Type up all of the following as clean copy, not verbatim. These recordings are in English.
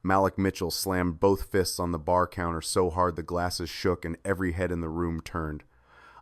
Malik Mitchell slammed both fists on the bar counter so hard the glasses shook and every head in the room turned.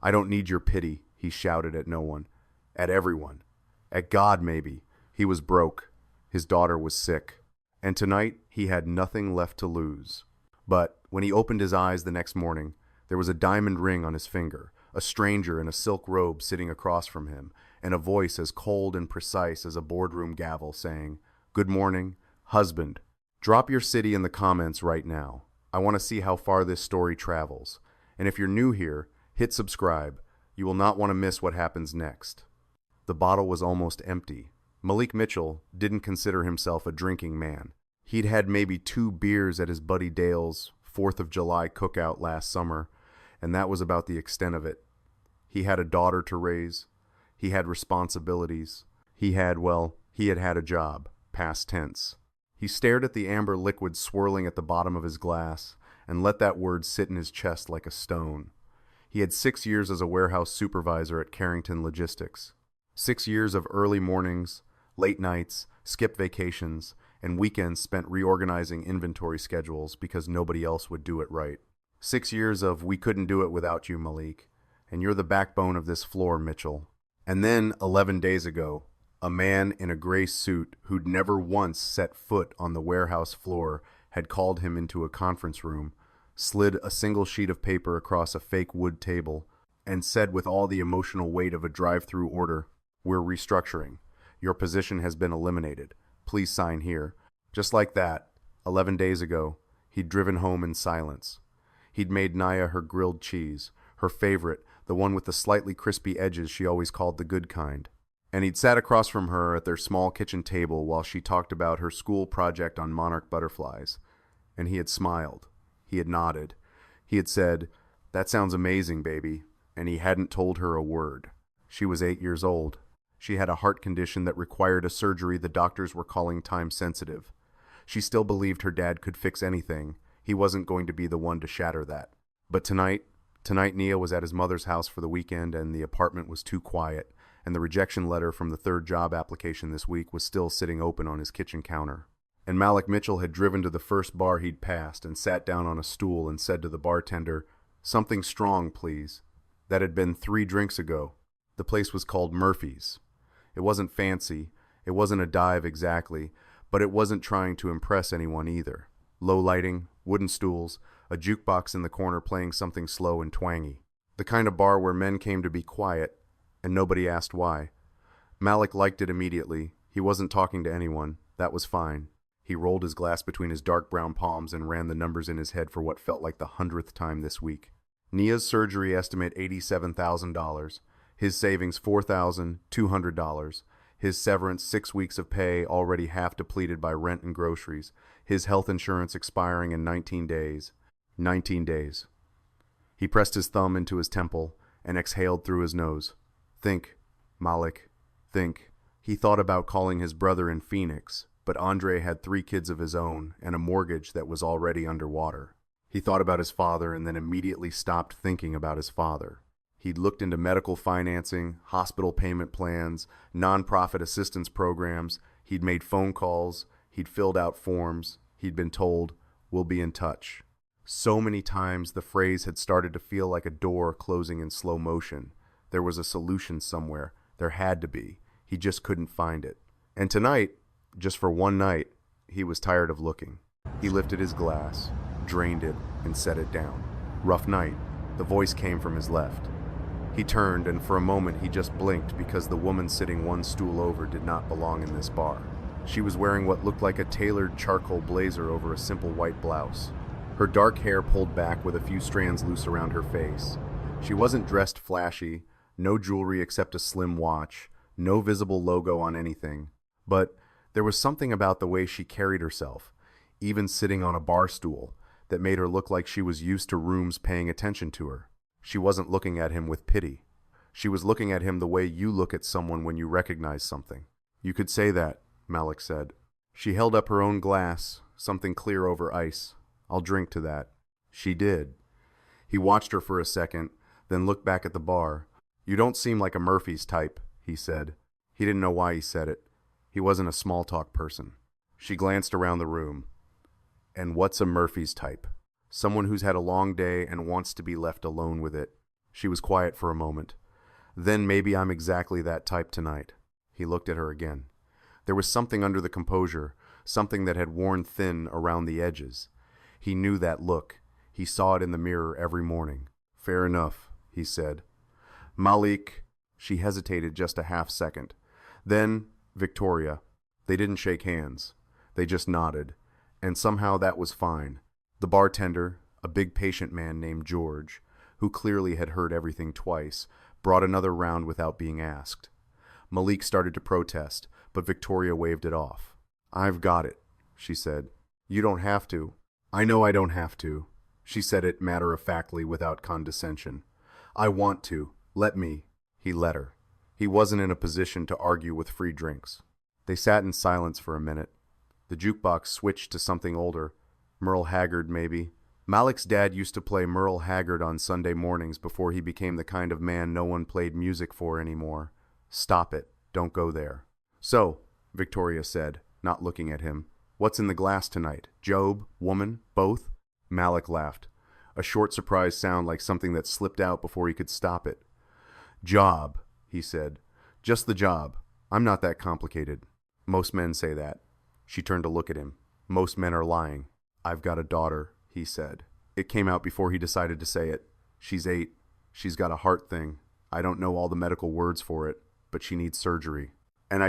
"I don't need your pity," he shouted at no one. At everyone. At God, maybe. He was broke. His daughter was sick. And tonight, he had nothing left to lose. But when he opened his eyes the next morning, there was a diamond ring on his finger, a stranger in a silk robe sitting across from him, and a voice as cold and precise as a boardroom gavel saying, "Good morning, husband." Drop your city in the comments right now. I want to see how far this story travels. And if you're new here, hit subscribe. You will not want to miss what happens next. The bottle was almost empty. Malik Mitchell didn't consider himself a drinking man. He'd had maybe 2 beers at his buddy Dale's 4th of July cookout last summer, and that was about the extent of it. He had a daughter to raise. He had responsibilities. He had had a job, past tense. He stared at the amber liquid swirling at the bottom of his glass and let that word sit in his chest like a stone. He had 6 years as a warehouse supervisor at Carrington Logistics. 6 years of early mornings, late nights, skipped vacations, and weekends spent reorganizing inventory schedules because nobody else would do it right. 6 years of "we couldn't do it without you, Malik, and you're the backbone of this floor, Mitchell." And then, 11 days ago, a man in a gray suit who'd never once set foot on the warehouse floor had called him into a conference room, slid a single sheet of paper across a fake wood table, and said with all the emotional weight of a drive-through order, "We're restructuring. Your position has been eliminated. Please sign here." Just like that, 11 days ago, he'd driven home in silence. He'd made Naya her grilled cheese, her favorite, the one with the slightly crispy edges she always called the good kind. And he'd sat across from her at their small kitchen table while she talked about her school project on monarch butterflies. And he had smiled. He had nodded. He had said, "That sounds amazing, baby." And he hadn't told her a word. She was 8 years old. She had a heart condition that required a surgery the doctors were calling time-sensitive. She still believed her dad could fix anything. He wasn't going to be the one to shatter that. But tonight Nia was at his mother's house for the weekend, and the apartment was too quiet, and the rejection letter from the 3rd job application this week was still sitting open on his kitchen counter. And Malik Mitchell had driven to the first bar he'd passed and sat down on a stool and said to the bartender, "Something strong, please." That had been 3 drinks ago. The place was called Murphy's. It wasn't fancy. It wasn't a dive exactly, but it wasn't trying to impress anyone either. Low lighting, wooden stools, a jukebox in the corner playing something slow and twangy. The kind of bar where men came to be quiet, and nobody asked why. Malik liked it immediately. He wasn't talking to anyone. That was fine. He rolled his glass between his dark brown palms and ran the numbers in his head for what felt like the 100th time this week. Nia's surgery estimate $87,000. His savings $4,200. His severance 6 weeks of pay already half depleted by rent and groceries. His health insurance expiring in 19 days. 19 days. He pressed his thumb into his temple and exhaled through his nose. Think, Malik, think. He thought about calling his brother in Phoenix, but Andre had 3 kids of his own and a mortgage that was already underwater. He thought about his father and then immediately stopped thinking about his father. He'd looked into medical financing, hospital payment plans, nonprofit assistance programs. He'd made phone calls. He'd filled out forms. He'd been told, "We'll be in touch." So many times the phrase had started to feel like a door closing in slow motion. There was a solution somewhere. There had to be. He just couldn't find it. And tonight, just for one night, he was tired of looking. He lifted his glass, drained it, and set it down. Rough night. The voice came from his left. He turned, and for a moment he just blinked because the woman sitting one stool over did not belong in this bar. She was wearing what looked like a tailored charcoal blazer over a simple white blouse. Her dark hair pulled back with a few strands loose around her face. She wasn't dressed flashy, no jewelry except a slim watch, no visible logo on anything. But there was something about the way she carried herself, even sitting on a bar stool, that made her look like she was used to rooms paying attention to her. She wasn't looking at him with pity. She was looking at him the way you look at someone when you recognize something. "You could say that," Malik said. She held up her own glass, something clear over ice. "I'll drink to that." She did. He watched her for a second, then looked back at the bar. "You don't seem like a Murphy's type," he said. He didn't know why he said it. He wasn't a small talk person. She glanced around the room. And what's a Murphy's type? Someone who's had a long day and wants to be left alone with it. She was quiet for a moment. Then maybe I'm exactly that type tonight. He looked at her again. There was something under the composure, something that had worn thin around the edges. He knew that look. He saw it in the mirror every morning. Fair enough, he said. Malik. She hesitated just a half second. Then, Victoria. They didn't shake hands. They just nodded. And somehow that was fine. The bartender, a big patient man named George, who clearly had heard everything twice, brought another round without being asked. Malik started to protest, but Victoria waved it off. I've got it, she said. You don't have to. I know I don't have to. She said it matter-of-factly without condescension. I want to. Let me. He let her. He wasn't in a position to argue with free drinks. They sat in silence for a minute. The jukebox switched to something older. Merle Haggard, maybe. Malik's dad used to play Merle Haggard on Sunday mornings before he became the kind of man no one played music for anymore. Stop it. Don't go there. So, Victoria said, not looking at him, what's in the glass tonight? Job? Woman? Both? Malik laughed. A short surprised sound like something that slipped out before he could stop it. Job, he said. Just the job. I'm not that complicated. Most men say that. She turned to look at him. Most men are lying. I've got a daughter, he said. It came out before he decided to say it. She's 8. She's got a heart thing. I don't know all the medical words for it, but she needs surgery. And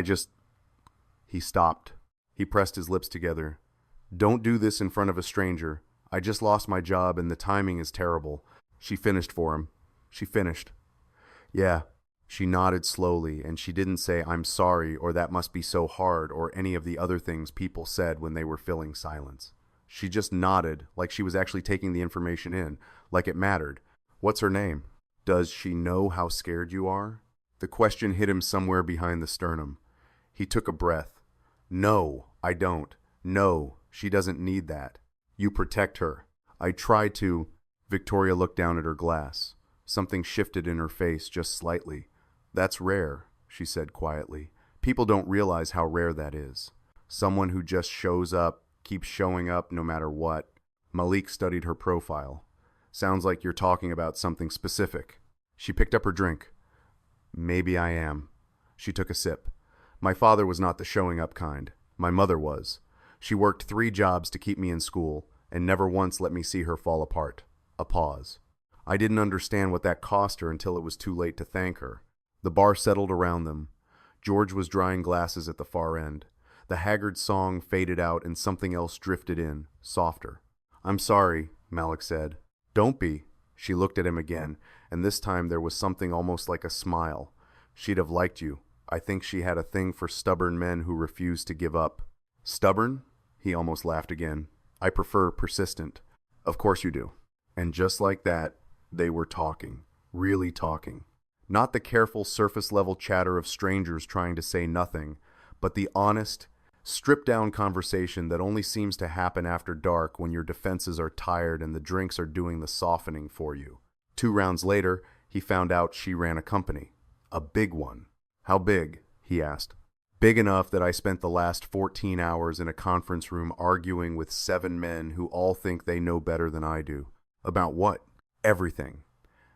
He stopped. He pressed his lips together. Don't do this in front of a stranger. I just lost my job and the timing is terrible. She finished for him. She finished. Yeah. She nodded slowly, and she didn't say, I'm sorry, or that must be so hard, or any of the other things people said when they were filling silence. She just nodded, like she was actually taking the information in, like it mattered. What's her name? Does she know how scared you are? The question hit him somewhere behind the sternum. He took a breath. No, I don't. No, she doesn't need that. You protect her. I try to. Victoria looked down at her glass. Something shifted in her face just slightly. That's rare, she said quietly. People don't realize how rare that is. Someone who just shows up, keeps showing up no matter what. Malik studied her profile. Sounds like you're talking about something specific. She picked up her drink. Maybe I am. She took a sip. My father was not the showing up kind. My mother was. She worked 3 jobs to keep me in school, and never once let me see her fall apart. A pause. I didn't understand what that cost her until it was too late to thank her. The bar settled around them. George was drying glasses at the far end. The Haggard song faded out and something else drifted in, softer. I'm sorry, Malik said. Don't be. She looked at him again, and this time there was something almost like a smile. She'd have liked you. I think she had a thing for stubborn men who refused to give up. Stubborn? He almost laughed again. I prefer persistent. Of course you do. And just like that, they were talking. Really talking. Not the careful surface-level chatter of strangers trying to say nothing, but the honest, stripped-down conversation that only seems to happen after dark when your defenses are tired and the drinks are doing the softening for you. 2 rounds later, he found out she ran a company. A big one. How big? He asked. Big enough that I spent the last 14 hours in a conference room arguing with 7 men who all think they know better than I do. About what? Everything.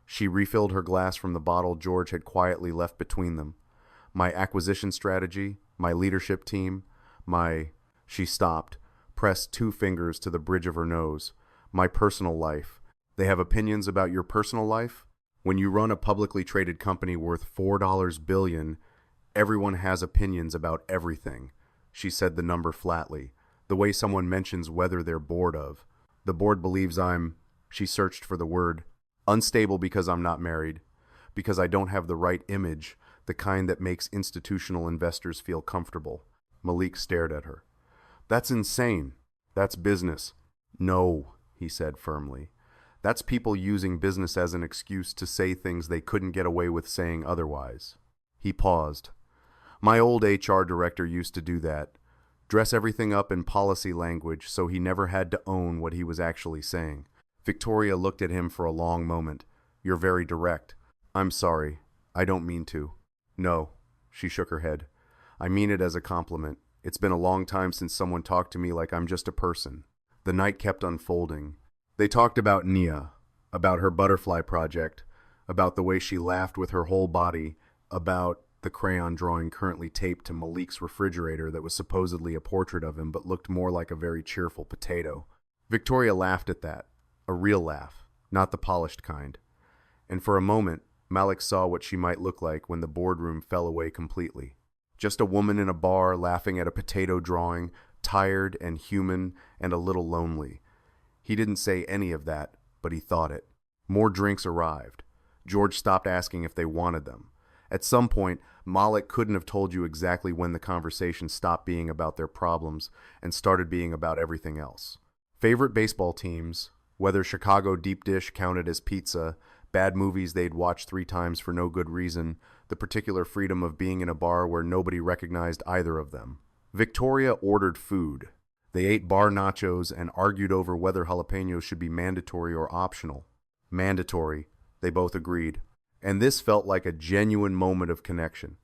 She refilled her glass from the bottle George had quietly left between them. My acquisition strategy, my leadership team, She stopped, pressed 2 fingers to the bridge of her nose. My personal life. They have opinions about your personal life? When you run a publicly traded company worth $4 billion, everyone has opinions about everything. She said the number flatly, the way someone mentions whether they're bored of. The board believes She searched for the word. Unstable because I'm not married. Because I don't have the right image, the kind that makes institutional investors feel comfortable. Malik stared at her. That's insane. That's business. No, he said firmly. That's people using business as an excuse to say things they couldn't get away with saying otherwise. He paused. My old HR director used to do that. Dress everything up in policy language so he never had to own what he was actually saying. Victoria looked at him for a long moment. You're very direct. I'm sorry. I don't mean to. No. She shook her head. I mean it as a compliment. It's been a long time since someone talked to me like I'm just a person. The night kept unfolding. They talked about Nia, about her butterfly project, about the way she laughed with her whole body, about the crayon drawing currently taped to Malik's refrigerator that was supposedly a portrait of him but looked more like a very cheerful potato. Victoria laughed at that, a real laugh, not the polished kind. And for a moment, Malik saw what she might look like when the boardroom fell away completely. Just a woman in a bar laughing at a potato drawing, tired and human and a little lonely. He didn't say any of that, but he thought it. More drinks arrived. George stopped asking if they wanted them. At some point, Malik couldn't have told you exactly when the conversation stopped being about their problems and started being about everything else. Favorite baseball teams, whether Chicago deep dish counted as pizza, bad movies they'd watched 3 times for no good reason, the particular freedom of being in a bar where nobody recognized either of them. Victoria ordered food. They ate bar nachos and argued over whether jalapenos should be mandatory or optional. Mandatory, they both agreed. And this felt like a genuine moment of connection.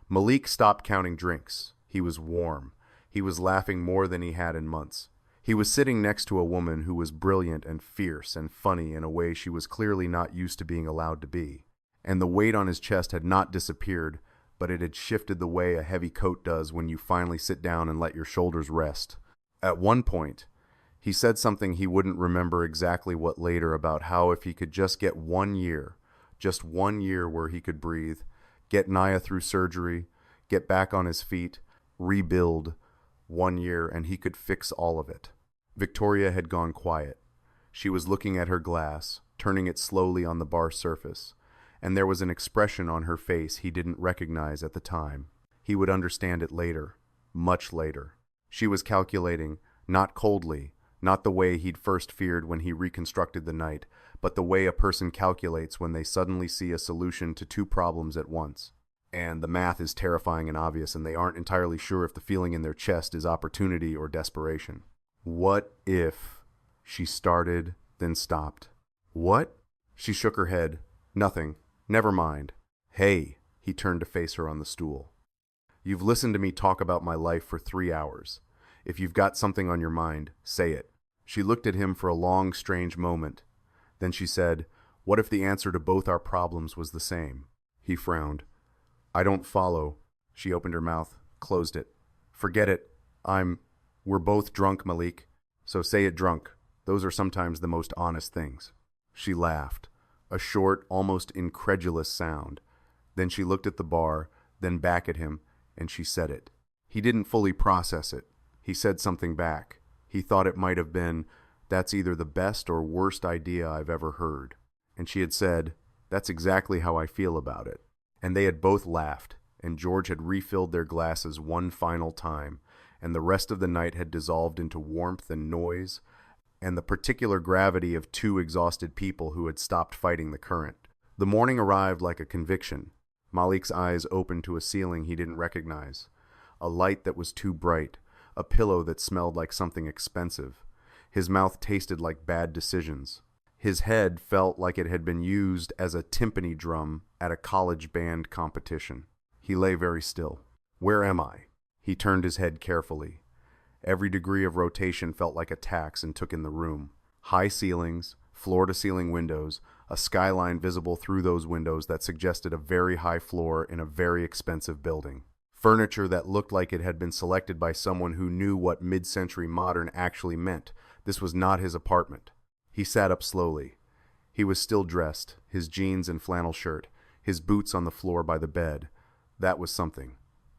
Malik stopped counting drinks. He was warm. He was laughing more than he had in months. He was sitting next to a woman who was brilliant and fierce and funny in a way she was clearly not used to being allowed to be. And the weight on his chest had not disappeared, but it had shifted the way a heavy coat does when you finally sit down and let your shoulders rest. At one point, he said something he wouldn't remember exactly what later about how if he could just get 1 year, just 1 year where he could breathe, get Nia through surgery, get back on his feet, rebuild, 1 year, and he could fix all of it. Victoria had gone quiet. She was looking at her glass, turning it slowly on the bar surface, and there was an expression on her face he didn't recognize at the time. He would understand it later, much later. She was calculating, not coldly, not the way he'd first feared when he reconstructed the night, but the way a person calculates when they suddenly see a solution to 2 problems at once. And the math is terrifying and obvious, and they aren't entirely sure if the feeling in their chest is opportunity or desperation. What if... She started, then stopped. What? She shook her head. Nothing. Never mind. Hey, he turned to face her on the stool. You've listened to me talk about my life for 3 hours. If you've got something on your mind, say it. She looked at him for a long, strange moment. Then she said, what if the answer to both our problems was the same? He frowned. I don't follow. She opened her mouth, closed it. Forget it. We're both drunk, Malik. So say it drunk. Those are sometimes the most honest things. She laughed, a short, almost incredulous sound. Then she looked at the bar, then back at him, and she said it. He didn't fully process it. He said something back. He thought it might have been, that's either the best or worst idea I've ever heard. And she had said, that's exactly how I feel about it. And they had both laughed, and George had refilled their glasses one final time, and the rest of the night had dissolved into warmth and noise, and the particular gravity of 2 exhausted people who had stopped fighting the current. The morning arrived like a conviction. Malik's eyes opened to a ceiling he didn't recognize, a light that was too bright, a pillow that smelled like something expensive. His mouth tasted like bad decisions. His head felt like it had been used as a timpani drum at a college band competition. He lay very still. Where am I? He turned his head carefully. Every degree of rotation felt like a tax and took in the room. High ceilings, floor-to-ceiling windows, a skyline visible through those windows that suggested a very high floor in a very expensive building. Furniture that looked like it had been selected by someone who knew what mid-century modern actually meant. This was not his apartment. He sat up slowly. He was still dressed, his jeans and flannel shirt, his boots on the floor by the bed. That was something.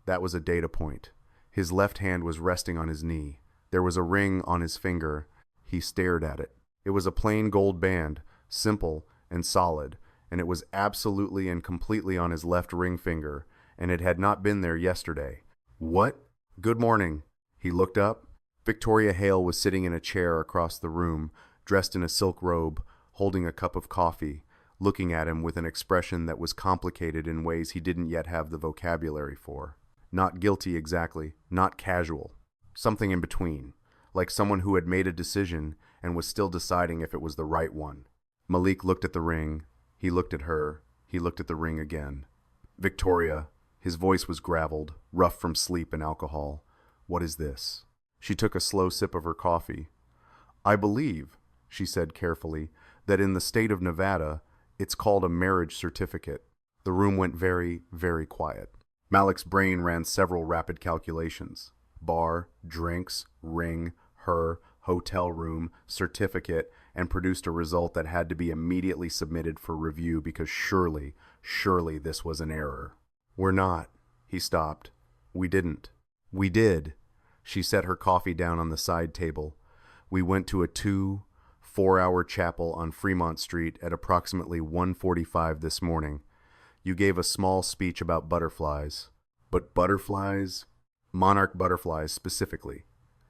That was a data point. His left hand was resting on his knee. There was a ring on his finger. He stared at it. It was a plain gold band, simple and solid, and it was absolutely and completely on his left ring finger, and it had not been there yesterday. What? Good morning. He looked up. Victoria Hale was sitting in a chair across the room, dressed in a silk robe, holding a cup of coffee, looking at him with an expression that was complicated in ways he didn't yet have the vocabulary for. Not guilty exactly, not casual. Something in between, like someone who had made a decision and was still deciding if it was the right one. Malik looked at the ring. He looked at her. He looked at the ring again. Victoria. His voice was graveled, rough from sleep and alcohol. What is this? She took a slow sip of her coffee. I believe, she said carefully, that in the state of Nevada, it's called a marriage certificate. The room went very, very quiet. Malik's brain ran several rapid calculations. Bar, drinks, ring, her, hotel room, certificate, and produced a result that had to be immediately submitted for review because surely this was an error. We're not. He stopped. We didn't. We did. She set her coffee down on the side table. We went to a 4-hour chapel on Fremont Street at approximately 1:45 this morning. You gave a small speech about butterflies. But butterflies? Monarch butterflies specifically.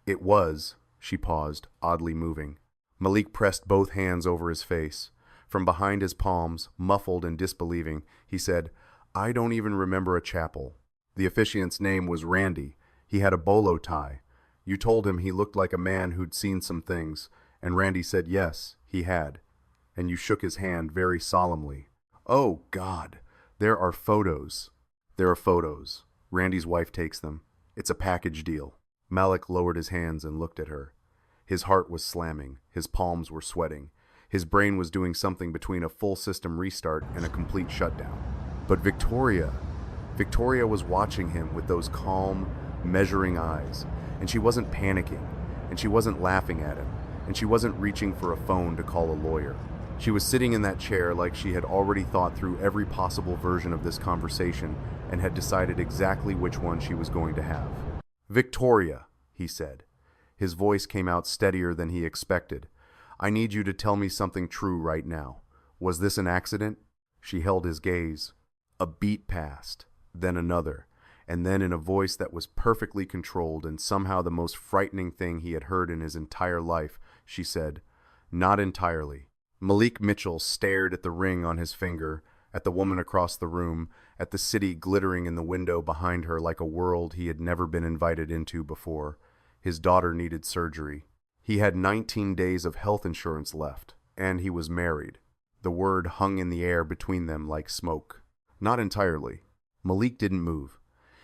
It was, she paused, oddly moving. Malik pressed both hands over his face. From behind his palms, muffled and disbelieving, he said, I don't even remember a chapel. The officiant's name was Randy. He had a bolo tie. You told him he looked like a man who'd seen some things, and Randy said yes, he had. And you shook his hand very solemnly. Oh, God, there are photos. There are photos. Randy's wife takes them. It's a package deal. Malik lowered his hands and looked at her. His heart was slamming. His palms were sweating. His brain was doing something between a full system restart and a complete shutdown. But Victoria was watching him with those calm, measuring eyes, and she wasn't panicking, and she wasn't laughing at him, and she wasn't reaching for a phone to call a lawyer. She was sitting in that chair like she had already thought through every possible version of this conversation and had decided exactly which one she was going to have. Victoria, he said. His voice came out steadier than he expected. I need you to tell me something true right now. Was this an accident? She held his gaze. A beat passed, then another, and then in a voice that was perfectly controlled and somehow the most frightening thing he had heard in his entire life, she said, Not entirely. Malik Mitchell stared at the ring on his finger, at the woman across the room, at the city glittering in the window behind her like a world he had never been invited into before. His daughter needed surgery. He had 19 days of health insurance left, and he was married. The word hung in the air between them like smoke. Not entirely. Malik didn't move.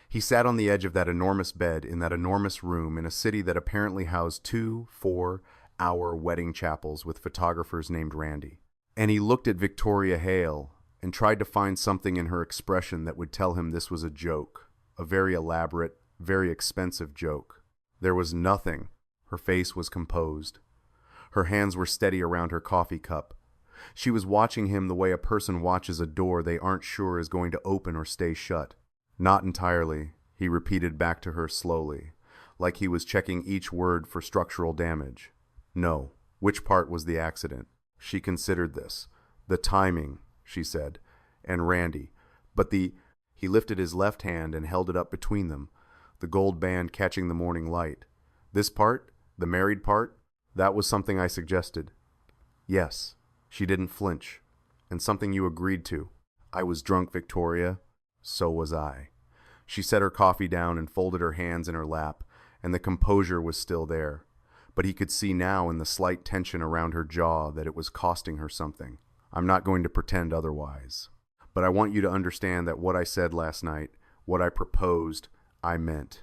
He sat on the edge of that enormous bed in that enormous room in a city that apparently housed 2 4-hour wedding chapels with photographers named Randy. And he looked at Victoria Hale and tried to find something in her expression that would tell him this was a joke, a very elaborate, very expensive joke. There was nothing. Her face was composed. Her hands were steady around her coffee cup. She was watching him the way a person watches a door they aren't sure is going to open or stay shut. Not entirely, he repeated back to her slowly, like he was checking each word for structural damage. No. Which part was the accident? She considered this. The timing, she said, and Randy. But he lifted his left hand and held it up between them, the gold band catching the morning light. This part, the married part, that was something I suggested. Yes. She didn't flinch. And something you agreed to. I was drunk, Victoria. So was I. She set her coffee down and folded her hands in her lap, and the composure was still there. But he could see now in the slight tension around her jaw that it was costing her something. I'm not going to pretend otherwise. But I want you to understand that what I said last night, what I proposed, I meant.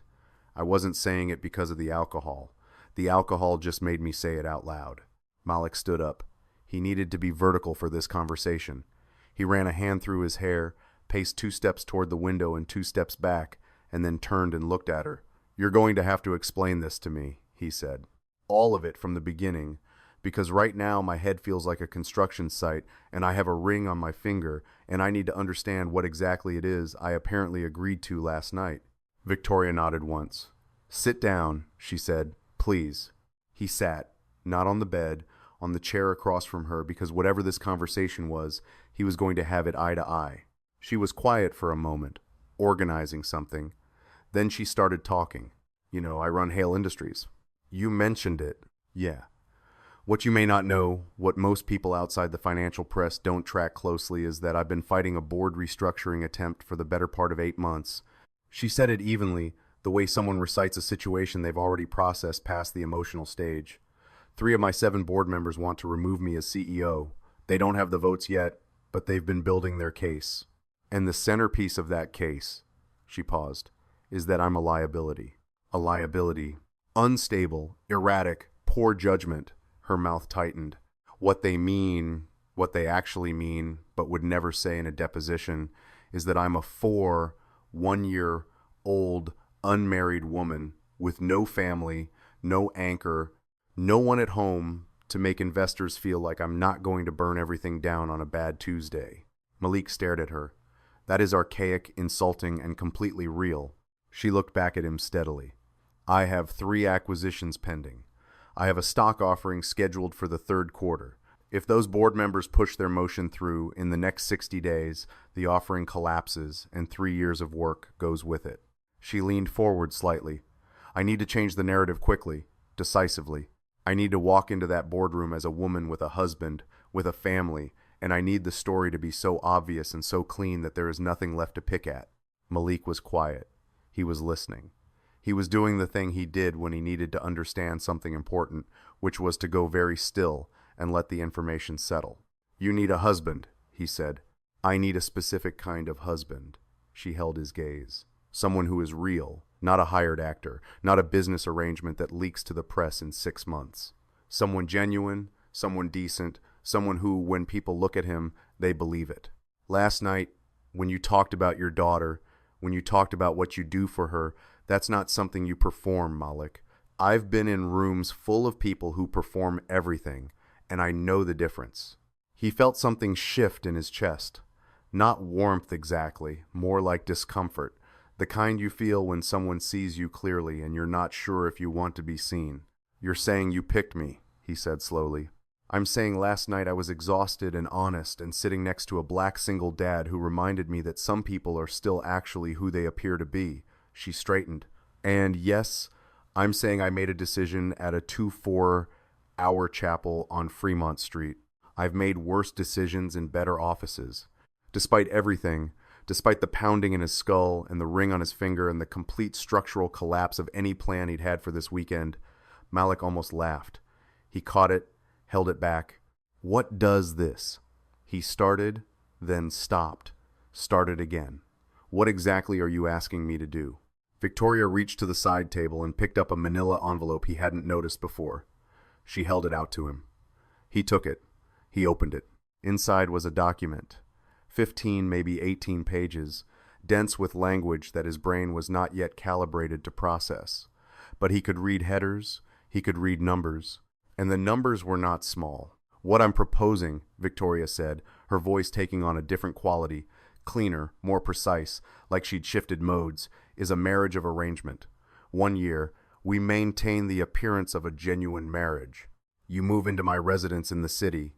I wasn't saying it because of the alcohol. The alcohol just made me say it out loud. Malik stood up. He needed to be vertical for this conversation. He ran a hand through his hair, paced 2 steps toward the window and 2 steps back, and then turned and looked at her. You're going to have to explain this to me, he said. All of it from the beginning, because right now my head feels like a construction site, and I have a ring on my finger, and I need to understand what exactly it is I apparently agreed to last night. Victoria nodded once. Sit down, she said, please. He sat, not on the bed, on the chair across from her, because whatever this conversation was, he was going to have it eye to eye. She was quiet for a moment, organizing something. Then she started talking. You know, I run Hale Industries. You mentioned it. Yeah. What you may not know, what most people outside the financial press don't track closely, is that I've been fighting a board restructuring attempt for the better part of 8 months. She said it evenly, the way someone recites a situation they've already processed past the emotional stage. 3 of my 7 board members want to remove me as CEO. They don't have the votes yet, but they've been building their case. And the centerpiece of that case, she paused, is that I'm a liability. A liability. Unstable, erratic, poor judgment. Her mouth tightened. What they mean, what they actually mean, but would never say in a deposition, is that I'm a 1-year-old, unmarried woman with no family, no anchor, no one at home to make investors feel like I'm not going to burn everything down on a bad Tuesday. Malik stared at her. That is archaic, insulting, and completely real. She looked back at him steadily. I have 3 acquisitions pending. I have a stock offering scheduled for the 3rd quarter. If those board members push their motion through in the next 60 days, the offering collapses and 3 years of work goes with it. She leaned forward slightly. I need to change the narrative quickly, decisively. I need to walk into that boardroom as a woman with a husband, with a family, and I need the story to be so obvious and so clean that there is nothing left to pick at. Malik was quiet. He was listening. He was doing the thing he did when he needed to understand something important, which was to go very still and let the information settle. You need a husband, he said. I need a specific kind of husband. She held his gaze. Someone who is real, not a hired actor, not a business arrangement that leaks to the press in 6 months. Someone genuine, someone decent, someone who, when people look at him, they believe it. Last night, when you talked about your daughter, when you talked about what you do for her, that's not something you perform, Malik. I've been in rooms full of people who perform everything, and I know the difference. He felt something shift in his chest. Not warmth exactly, more like discomfort, the kind you feel when someone sees you clearly and you're not sure if you want to be seen. You're saying you picked me, he said slowly. I'm saying last night I was exhausted and honest and sitting next to a black single dad who reminded me that some people are still actually who they appear to be. She straightened. And yes, I'm saying I made a decision at a 2-4-hour chapel on Fremont Street. I've made worse decisions in better offices. Despite everything, despite the pounding in his skull and the ring on his finger and the complete structural collapse of any plan he'd had for this weekend, Malik almost laughed. He caught it, held it back. What does this? He started, then stopped, started again. What exactly are you asking me to do? Victoria reached to the side table and picked up a manila envelope he hadn't noticed before. She held it out to him. He took it. He opened it. Inside was a document. 15, maybe 18 pages, dense with language that his brain was not yet calibrated to process. But he could read headers, he could read numbers, and the numbers were not small. What I'm proposing, Victoria said, her voice taking on a different quality, cleaner, more precise, like she'd shifted modes, is a marriage of arrangement. 1 year, we maintain the appearance of a genuine marriage. You move into my residence in the city.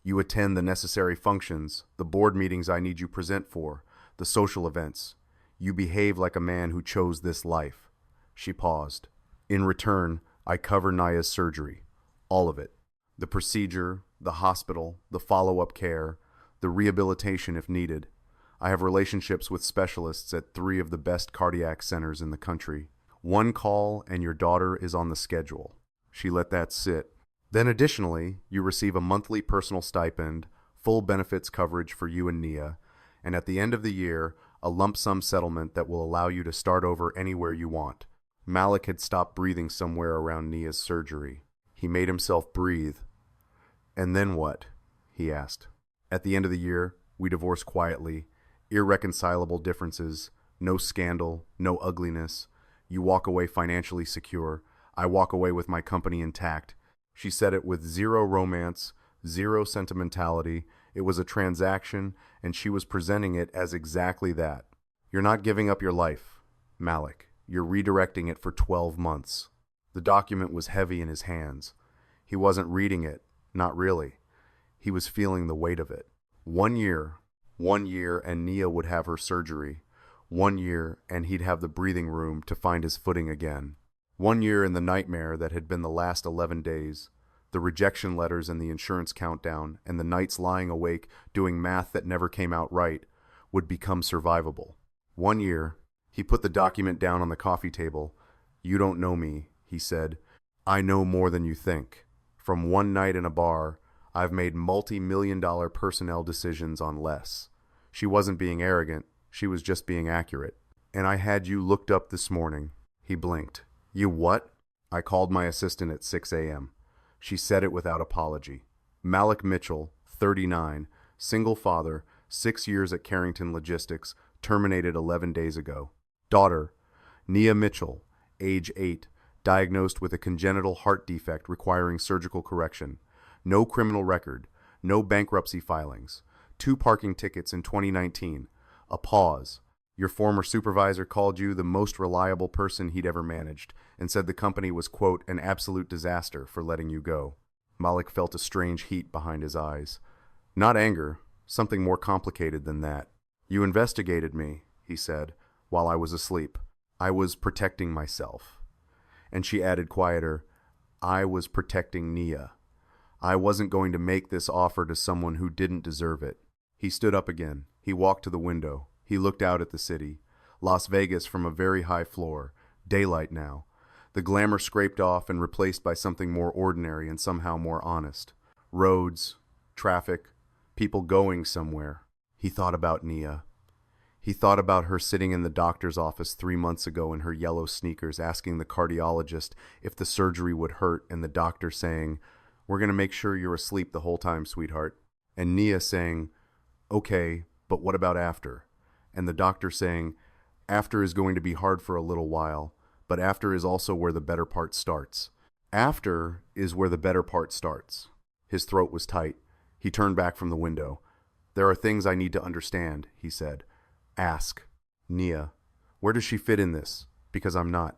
You attend the necessary functions, the board meetings I need you present for, the social events. You behave like a man who chose this life. She paused. In return, I cover Naya's surgery. All of it. The procedure, the hospital, the follow-up care, the rehabilitation if needed. I have relationships with specialists at 3 of the best cardiac centers in the country. 1 call and your daughter is on the schedule. She let that sit. Then additionally, you receive a monthly personal stipend, full benefits coverage for you and Nia, and at the end of the year, a lump sum settlement that will allow you to start over anywhere you want. Malik had stopped breathing somewhere around Nia's surgery. He made himself breathe. And then what? He asked. At the end of the year, we divorce quietly. Irreconcilable differences, no scandal, no ugliness. You walk away financially secure. I walk away with my company intact. She said it with 0 romance, 0 sentimentality. It was a transaction, and she was presenting it as exactly that. You're not giving up your life, Malik. You're redirecting it for 12 months. The document was heavy in his hands. He wasn't reading it, not really. He was feeling the weight of it. 1 year, and Nia would have her surgery. 1 year, and he'd have the breathing room to find his footing again. 1 year in the nightmare that had been the last 11 days, the rejection letters and the insurance countdown, and the nights lying awake doing math that never came out right, would become survivable. 1 year, he put the document down on the coffee table. You don't know me, he said. I know more than you think. From one night in a bar, I've made multi-million-dollar personnel decisions on less. She wasn't being arrogant, she was just being accurate. And I had you looked up this morning. He blinked. You what? I called my assistant at 6 a.m. She said it without apology. Malik Mitchell, 39, single father, 6 years at Carrington Logistics, terminated 11 days ago. Daughter, Nia Mitchell, age 8, diagnosed with a congenital heart defect requiring surgical correction. No criminal record, no bankruptcy filings, 2 parking tickets in 2019. A pause. Your former supervisor called you the most reliable person he'd ever managed and said the company was, quote, an absolute disaster for letting you go. Malik felt a strange heat behind his eyes. Not anger, something more complicated than that. You investigated me, he said, while I was asleep. I was protecting myself. And she added quieter, I was protecting Nia. I wasn't going to make this offer to someone who didn't deserve it. He stood up again. He walked to the window. He looked out at the city. Las Vegas from a very high floor. Daylight now. The glamour scraped off and replaced by something more ordinary and somehow more honest. Roads, traffic, people going somewhere. He thought about Nia. He thought about her sitting in the doctor's office 3 months ago in her yellow sneakers, asking the cardiologist if the surgery would hurt, and the doctor saying, we're going to make sure you're asleep the whole time, sweetheart. And Nia saying, okay, but what about after? And the doctor saying, after is going to be hard for a little while, but after is also where the better part starts. After is where the better part starts. His throat was tight. He turned back from the window. There are things I need to understand, he said. Ask. Nia, where does she fit in this? Because I'm not.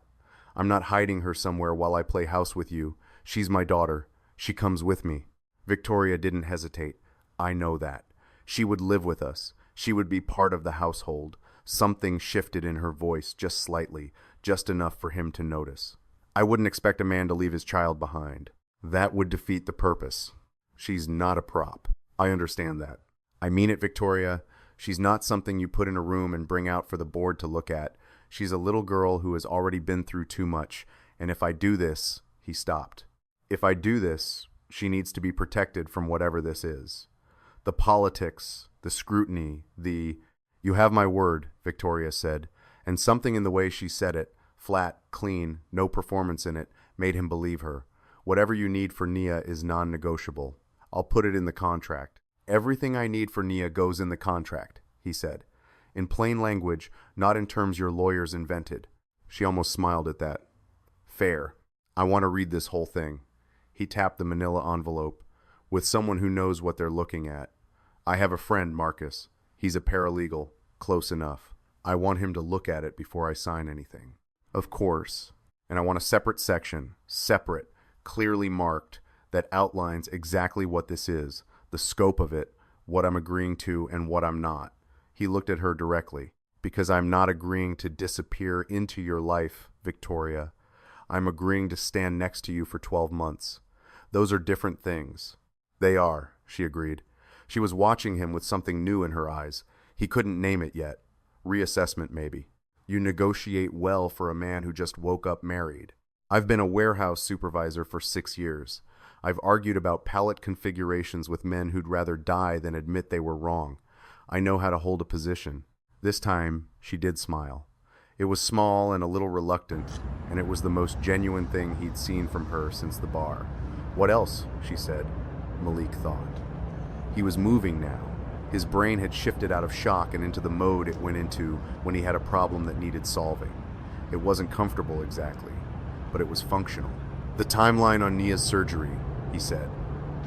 I'm not hiding her somewhere while I play house with you. She's my daughter. She comes with me. Victoria didn't hesitate. I know that. She would live with us. She would be part of the household. Something shifted in her voice just slightly, just enough for him to notice. I wouldn't expect a man to leave his child behind. That would defeat the purpose. She's not a prop. I understand that. I mean it, Victoria. She's not something you put in a room and bring out for the board to look at. She's a little girl who has already been through too much, and if I do this, he stopped. If I do this, she needs to be protected from whatever this is. The politics, the scrutiny, You have my word, Victoria said, and something in the way she said it, flat, clean, no performance in it, made him believe her. Whatever you need for Nia is non-negotiable. I'll put it in the contract. Everything I need for Nia goes in the contract, he said. In plain language, not in terms your lawyers invented. She almost smiled at that. Fair. I want to read this whole thing. He tapped the manila envelope. With someone who knows what they're looking at. I have a friend, Marcus. He's a paralegal. Close enough. I want him to look at it before I sign anything. Of course. And I want a separate section, separate, clearly marked, that outlines exactly what this is, the scope of it, what I'm agreeing to and what I'm not. He looked at her directly. Because I'm not agreeing to disappear into your life, Victoria. I'm agreeing to stand next to you for 12 months. Those are different things. They are, she agreed. She was watching him with something new in her eyes. He couldn't name it yet. Reassessment, maybe. You negotiate well for a man who just woke up married. I've been a warehouse supervisor for 6 years. I've argued about pallet configurations with men who'd rather die than admit they were wrong. I know how to hold a position. This time, she did smile. It was small and a little reluctant, and it was the most genuine thing he'd seen from her since the bar. What else? She said. Malik thought. He was moving now. His brain had shifted out of shock and into the mode it went into when he had a problem that needed solving. It wasn't comfortable exactly, but it was functional. The timeline on Nia's surgery, he said.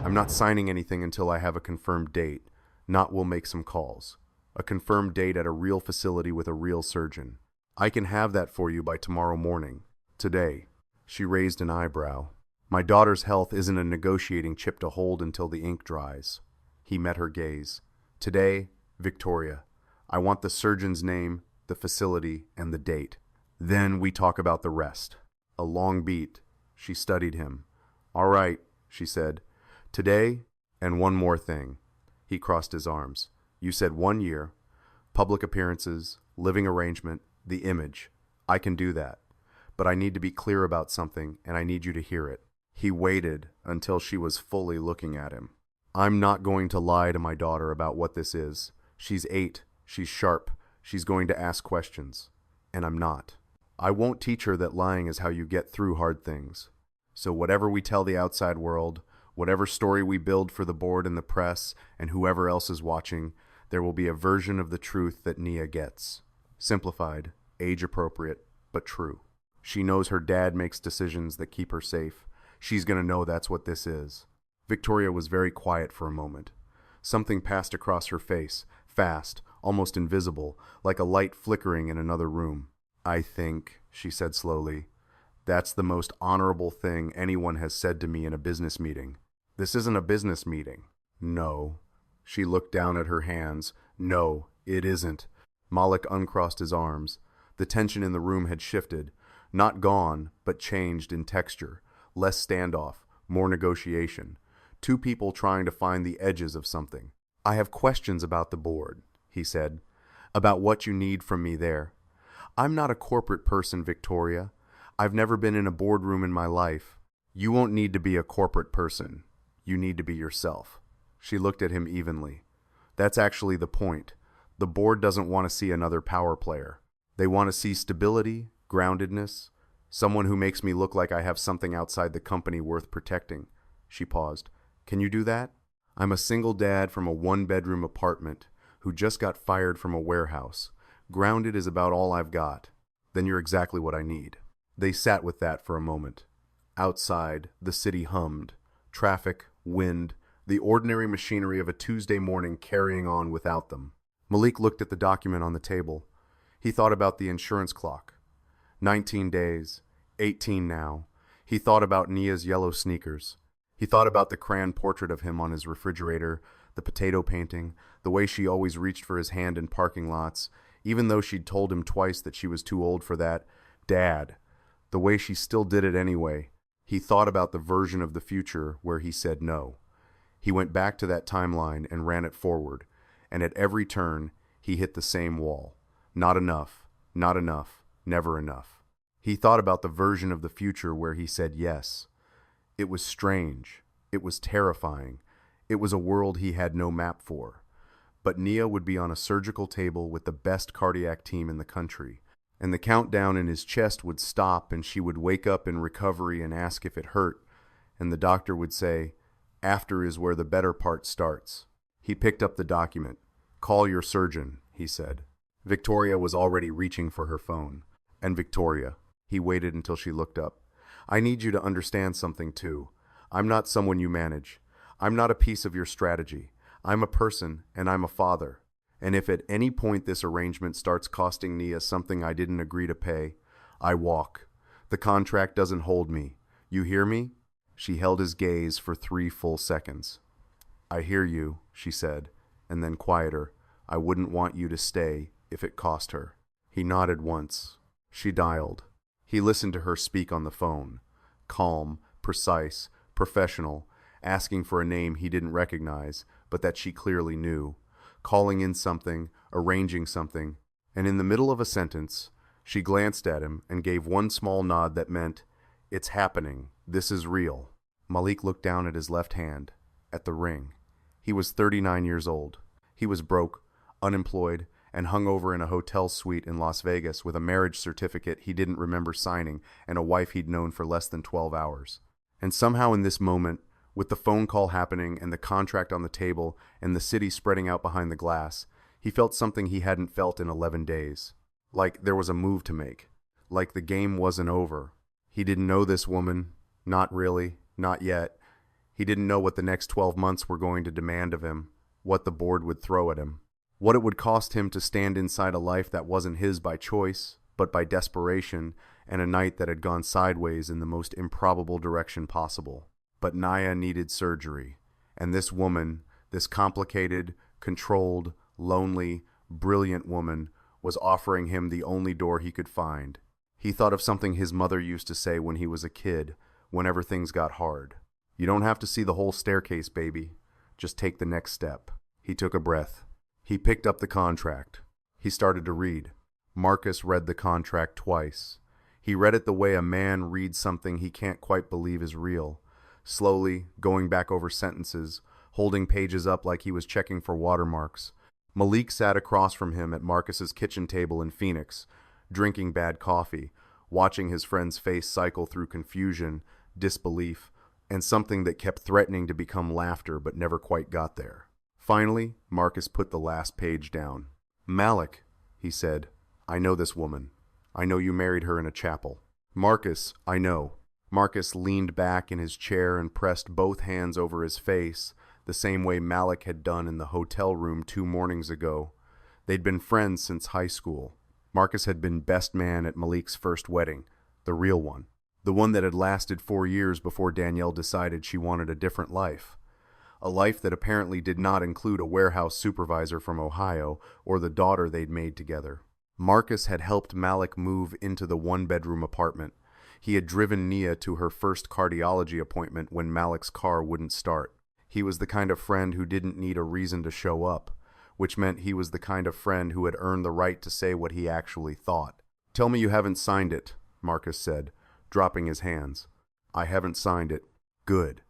I'm not signing anything until I have a confirmed date. Not we'll make some calls. A confirmed date at a real facility with a real surgeon. I can have that for you by tomorrow morning. Today. She raised an eyebrow. My daughter's health isn't a negotiating chip to hold until the ink dries. He met her gaze. Today, Victoria. I want the surgeon's name, the facility, and the date. Then we talk about the rest. A long beat. She studied him. All right, she said. Today, and one more thing. He crossed his arms. You said 1 year. Public appearances, living arrangement, the image. I can do that. But I need to be clear about something, and I need you to hear it. He waited until she was fully looking at him. I'm not going to lie to my daughter about what this is. She's 8. She's sharp. She's going to ask questions. And I'm not. I won't teach her that lying is how you get through hard things. So whatever we tell the outside world, whatever story we build for the board and the press and whoever else is watching, there will be a version of the truth that Nia gets. Simplified, age-appropriate, but true. She knows her dad makes decisions that keep her safe. She's gonna know that's what this is. Victoria was very quiet for a moment. Something passed across her face, fast, almost invisible, like a light flickering in another room. I think, she said slowly, that's the most honorable thing anyone has said to me in a business meeting. This isn't a business meeting. No. She looked down at her hands. No, it isn't. Malik uncrossed his arms. The tension in the room had shifted. Not gone, but changed in texture. Less standoff, more negotiation. Two people trying to find the edges of something. I have questions about the board, he said. About what you need from me there. I'm not a corporate person, Victoria. I've never been in a boardroom in my life. You won't need to be a corporate person. You need to be yourself. She looked at him evenly. That's actually the point. The board doesn't want to see another power player. They want to see stability, groundedness, someone who makes me look like I have something outside the company worth protecting. She paused. Can you do that? I'm a single dad from a one-bedroom apartment who just got fired from a warehouse. Grounded is about all I've got. Then you're exactly what I need. They sat with that for a moment. Outside, the city hummed. Traffic, wind, the ordinary machinery of a Tuesday morning carrying on without them. Malik looked at the document on the table. He thought about the insurance clock. 19 days, 18 now. He thought about Nia's yellow sneakers. He thought about the crayon portrait of him on his refrigerator, the potato painting, the way she always reached for his hand in parking lots, even though she'd told him twice that she was too old for that. Dad. The way she still did it anyway. He thought about the version of the future where he said no. He went back to that timeline and ran it forward, and at every turn, he hit the same wall. Not enough, not enough, never enough. He thought about the version of the future where he said yes. It was strange. It was terrifying. It was a world he had no map for. But Nia would be on a surgical table with the best cardiac team in the country, and the countdown in his chest would stop and she would wake up in recovery and ask if it hurt, and the doctor would say, after is where the better part starts. He picked up the document. Call your surgeon, he said. Victoria was already reaching for her phone. And Victoria, he waited until she looked up. I need you to understand something too. I'm not someone you manage. I'm not a piece of your strategy. I'm a person and I'm a father. And if at any point this arrangement starts costing Nia something I didn't agree to pay, I walk. The contract doesn't hold me. You hear me? She held his gaze for 3 full seconds. I hear you, she said, and then quieter. I wouldn't want you to stay if it cost her. He nodded once. She dialed. He listened to her speak on the phone. Calm, precise, professional, asking for a name he didn't recognize, but that she clearly knew. Calling in something, arranging something, and in the middle of a sentence, she glanced at him and gave one small nod that meant, it's happening, this is real. Malik looked down at his left hand, at the ring. He was 39 years old. He was broke, unemployed, and hung over in a hotel suite in Las Vegas with a marriage certificate he didn't remember signing and a wife he'd known for less than 12 hours. And somehow in this moment, with the phone call happening and the contract on the table and the city spreading out behind the glass, he felt something he hadn't felt in 11 days. Like there was a move to make. Like the game wasn't over. He didn't know this woman. Not really. Not yet. He didn't know what the next 12 months were going to demand of him. What the board would throw at him. What it would cost him to stand inside a life that wasn't his by choice, but by desperation, and a night that had gone sideways in the most improbable direction possible. But Nia needed surgery, and this woman, this complicated, controlled, lonely, brilliant woman, was offering him the only door he could find. He thought of something his mother used to say when he was a kid, whenever things got hard. You don't have to see the whole staircase, baby. Just take the next step. He took a breath. He picked up the contract. He started to read. Marcus read the contract twice. He read it the way a man reads something he can't quite believe is real. Slowly, going back over sentences, holding pages up like he was checking for watermarks. Malik sat across from him at Marcus's kitchen table in Phoenix, drinking bad coffee, watching his friend's face cycle through confusion, disbelief, and something that kept threatening to become laughter but never quite got there. Finally, Marcus put the last page down. "Malik," he said, "I know this woman. I know you married her in a chapel." "Marcus, I know." Marcus leaned back in his chair and pressed both hands over his face, the same way Malik had done in the hotel room 2 mornings ago. They'd been friends since high school. Marcus had been best man at Malik's first wedding, the real one. The one that had lasted 4 years before Danielle decided she wanted a different life. A life that apparently did not include a warehouse supervisor from Ohio or the daughter they'd made together. Marcus had helped Malik move into the 1-bedroom apartment. He had driven Nia to her first cardiology appointment when Malik's car wouldn't start. He was the kind of friend who didn't need a reason to show up, which meant he was the kind of friend who had earned the right to say what he actually thought. "Tell me you haven't signed it," Marcus said, dropping his hands. "I haven't signed it." "Good.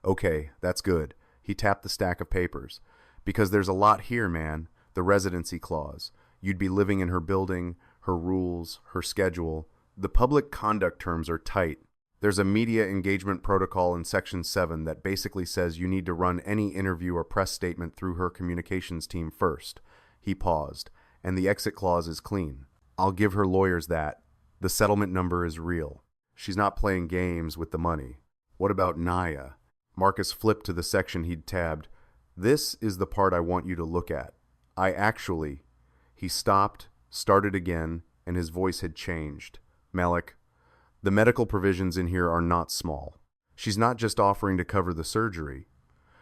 Okay, that's good." He tapped the stack of papers. "Because there's a lot here, man. The residency clause. You'd be living in her building, her rules, her schedule. The public conduct terms are tight. There's a media engagement protocol in Section 7 that basically says you need to run any interview or press statement through her communications team first." He paused. "And the exit clause is clean. I'll give her lawyers that. The settlement number is real. She's not playing games with the money." "What about Naya?" Marcus flipped to the section he'd tabbed. "This is the part I want you to look at. I actually..." He stopped, started again, and his voice had changed. "Malik, the medical provisions in here are not small. She's not just offering to cover the surgery.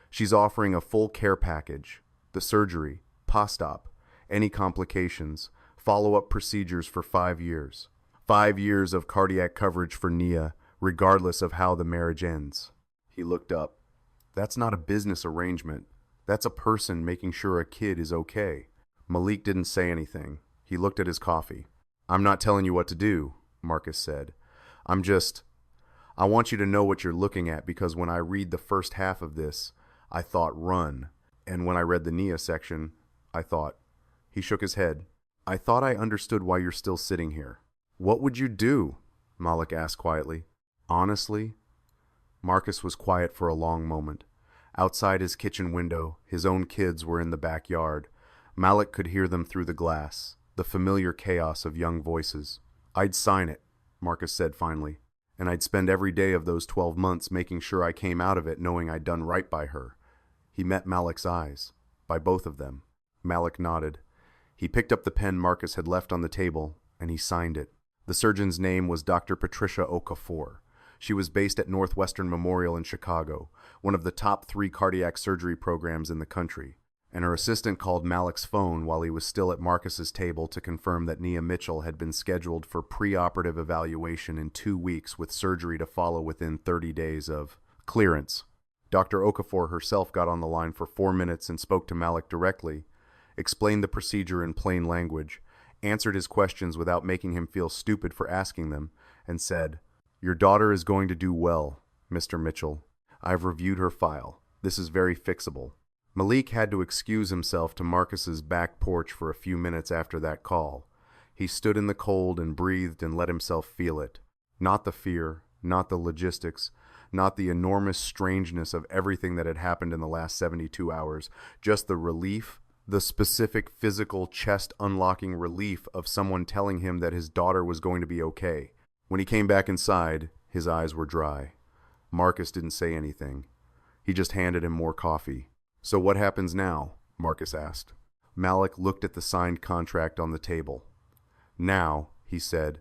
She's offering a full care package. The surgery, post-op, any complications, follow-up procedures for 5 years. 5 years of cardiac coverage for Nia, regardless of how the marriage ends." He looked up. "That's not a business arrangement. That's a person making sure a kid is okay." Malik didn't say anything. He looked at his coffee. "I'm not telling you what to do," Marcus said. I want you to know what you're looking at, because when I read the first half of this, I thought run. And when I read the Nia section, I thought..." He shook his head. "I thought I understood why you're still sitting here." "What would you do?" Malik asked quietly. "Honestly?" Marcus was quiet for a long moment. Outside his kitchen window, his own kids were in the backyard. Malik could hear them through the glass, the familiar chaos of young voices. "I'd sign it," Marcus said finally, "and I'd spend every day of those 12 months making sure I came out of it knowing I'd done right by her." He met Malik's eyes, by both of them. Malik nodded. He picked up the pen Marcus had left on the table, and he signed it. The surgeon's name was Dr. Patricia Okafor. She was based at Northwestern Memorial in Chicago, one of the top 3 cardiac surgery programs in the country, and her assistant called Malik's phone while he was still at Marcus's table to confirm that Nia Mitchell had been scheduled for preoperative evaluation in 2 weeks with surgery to follow within 30 days of clearance. Dr. Okafor herself got on the line for 4 minutes and spoke to Malik directly, explained the procedure in plain language, answered his questions without making him feel stupid for asking them, and said, "Your daughter is going to do well, Mr. Mitchell. I've reviewed her file. This is very fixable." Malik had to excuse himself to Marcus's back porch for a few minutes after that call. He stood in the cold and breathed and let himself feel it. Not the fear, not the logistics, not the enormous strangeness of everything that had happened in the last 72 hours, just the relief, the specific physical chest-unlocking relief of someone telling him that his daughter was going to be okay. When he came back inside, his eyes were dry. Marcus didn't say anything. He just handed him more coffee. "So what happens now?" Marcus asked. Malik looked at the signed contract on the table. "Now," he said,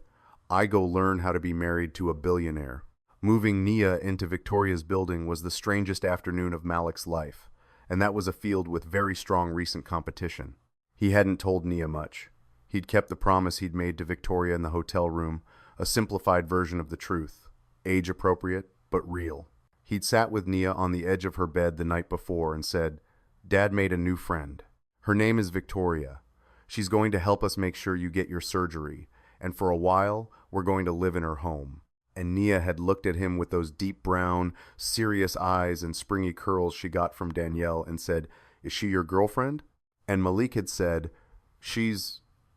"I go learn how to be married to a billionaire." Moving Nia into Victoria's building was the strangest afternoon of Malik's life, and that was a field with very strong recent competition. He hadn't told Nia much. He'd kept the promise he'd made to Victoria in the hotel room, a simplified version of the truth, age-appropriate, but real. He'd sat with Nia on the edge of her bed the night before and said, "Dad made a new friend. Her name is Victoria. She's going to help us make sure you get your surgery, and for a while, we're going to live in her home." And Nia had looked at him with those deep brown, serious eyes and springy curls she got from Danielle and said, "Is she your girlfriend?" And Malik had said,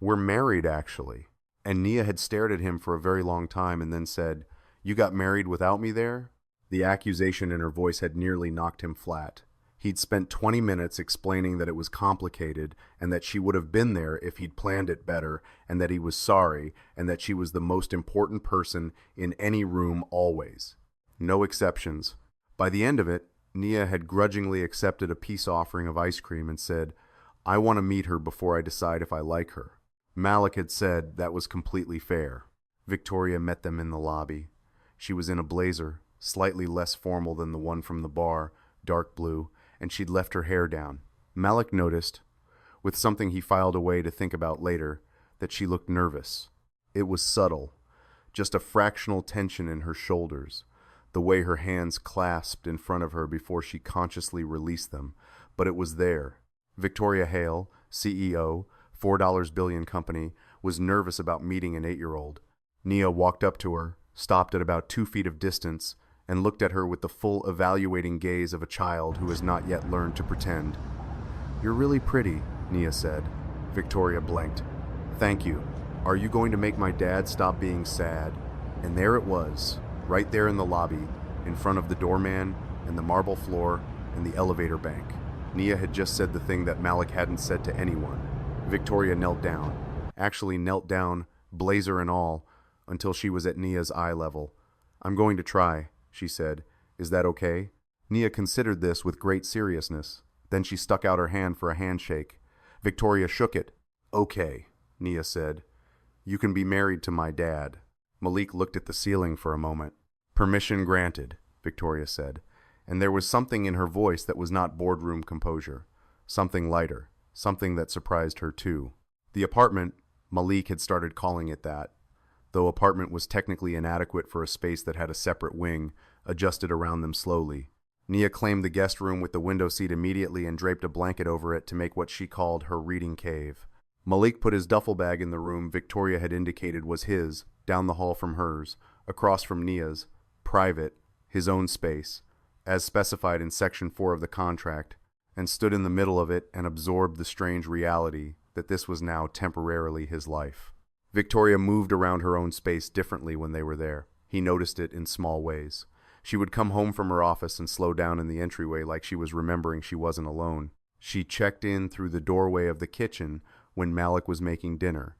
"We're married, actually." And Nia had stared at him for a very long time and then said, "You got married without me there?" The accusation in her voice had nearly knocked him flat. He'd spent 20 minutes explaining that it was complicated and that she would have been there if he'd planned it better and that he was sorry and that she was the most important person in any room always. No exceptions. By the end of it, Nia had grudgingly accepted a peace offering of ice cream and said, "I want to meet her before I decide if I like her." Malik had said that was completely fair. Victoria met them in the lobby. She was in a blazer, slightly less formal than the one from the bar, dark blue, and she'd left her hair down. Malik noticed, with something he filed away to think about later, that she looked nervous. It was subtle, just a fractional tension in her shoulders, the way her hands clasped in front of her before she consciously released them, but it was there. Victoria Hale, CEO, $4 billion company, was nervous about meeting an 8-year-old. Nia walked up to her, stopped at about 2 feet of distance, and looked at her with the full evaluating gaze of a child who has not yet learned to pretend. "You're really pretty," Nia said. Victoria blinked. "Thank you. Are you going to make my dad stop being sad?" And there it was, right there in the lobby, in front of the doorman and the marble floor and the elevator bank. Nia had just said the thing that Malik hadn't said to anyone. Victoria knelt down. Actually knelt down, blazer and all, until she was at Nia's eye level. "I'm going to try," she said. "Is that okay?" Nia considered this with great seriousness. Then she stuck out her hand for a handshake. Victoria shook it. "Okay," Nia said. "You can be married to my dad." Malik looked at the ceiling for a moment. "Permission granted," Victoria said, and there was something in her voice that was not boardroom composure. Something lighter, something that surprised her too. The apartment, Malik had started calling it that, though apartment was technically inadequate for a space that had a separate wing, adjusted around them slowly. Nia claimed the guest room with the window seat immediately and draped a blanket over it to make what she called her reading cave. Malik put his duffel bag in the room Victoria had indicated was his, down the hall from hers, across from Nia's, private, his own space, as specified in Section 4 of the contract, and stood in the middle of it and absorbed the strange reality that this was now temporarily his life. Victoria moved around her own space differently when they were there. He noticed it in small ways. She would come home from her office and slow down in the entryway like she was remembering she wasn't alone. She checked in through the doorway of the kitchen when Malik was making dinner.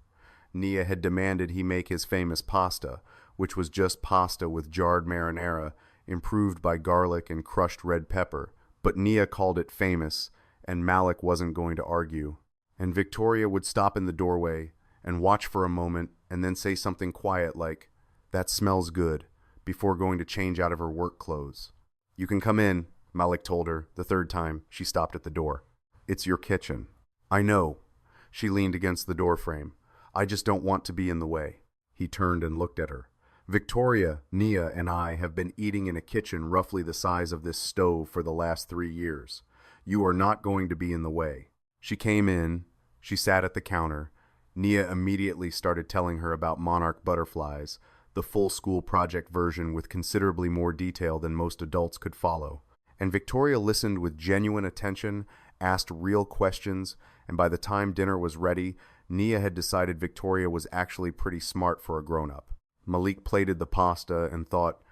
Nia had demanded he make his famous pasta, which was just pasta with jarred marinara, improved by garlic and crushed red pepper, but Nia called it famous, and Malik wasn't going to argue. And Victoria would stop in the doorway and watch for a moment and then say something quiet like, "That smells good," before going to change out of her work clothes. "You can come in," Malik told her the third time she stopped at the door. "It's your kitchen." "I know." She leaned against the door frame. "I just don't want to be in the way." He turned and looked at her. "Victoria, Nia, and I have been eating in a kitchen roughly the size of this stove for the last 3 years. You are not going to be in the way." She came in. She sat at the counter. Nia immediately started telling her about monarch butterflies, the full school project version with considerably more detail than most adults could follow. And Victoria listened with genuine attention, asked real questions, and by the time dinner was ready, Nia had decided Victoria was actually pretty smart for a grown-up. Malik plated the pasta and thought,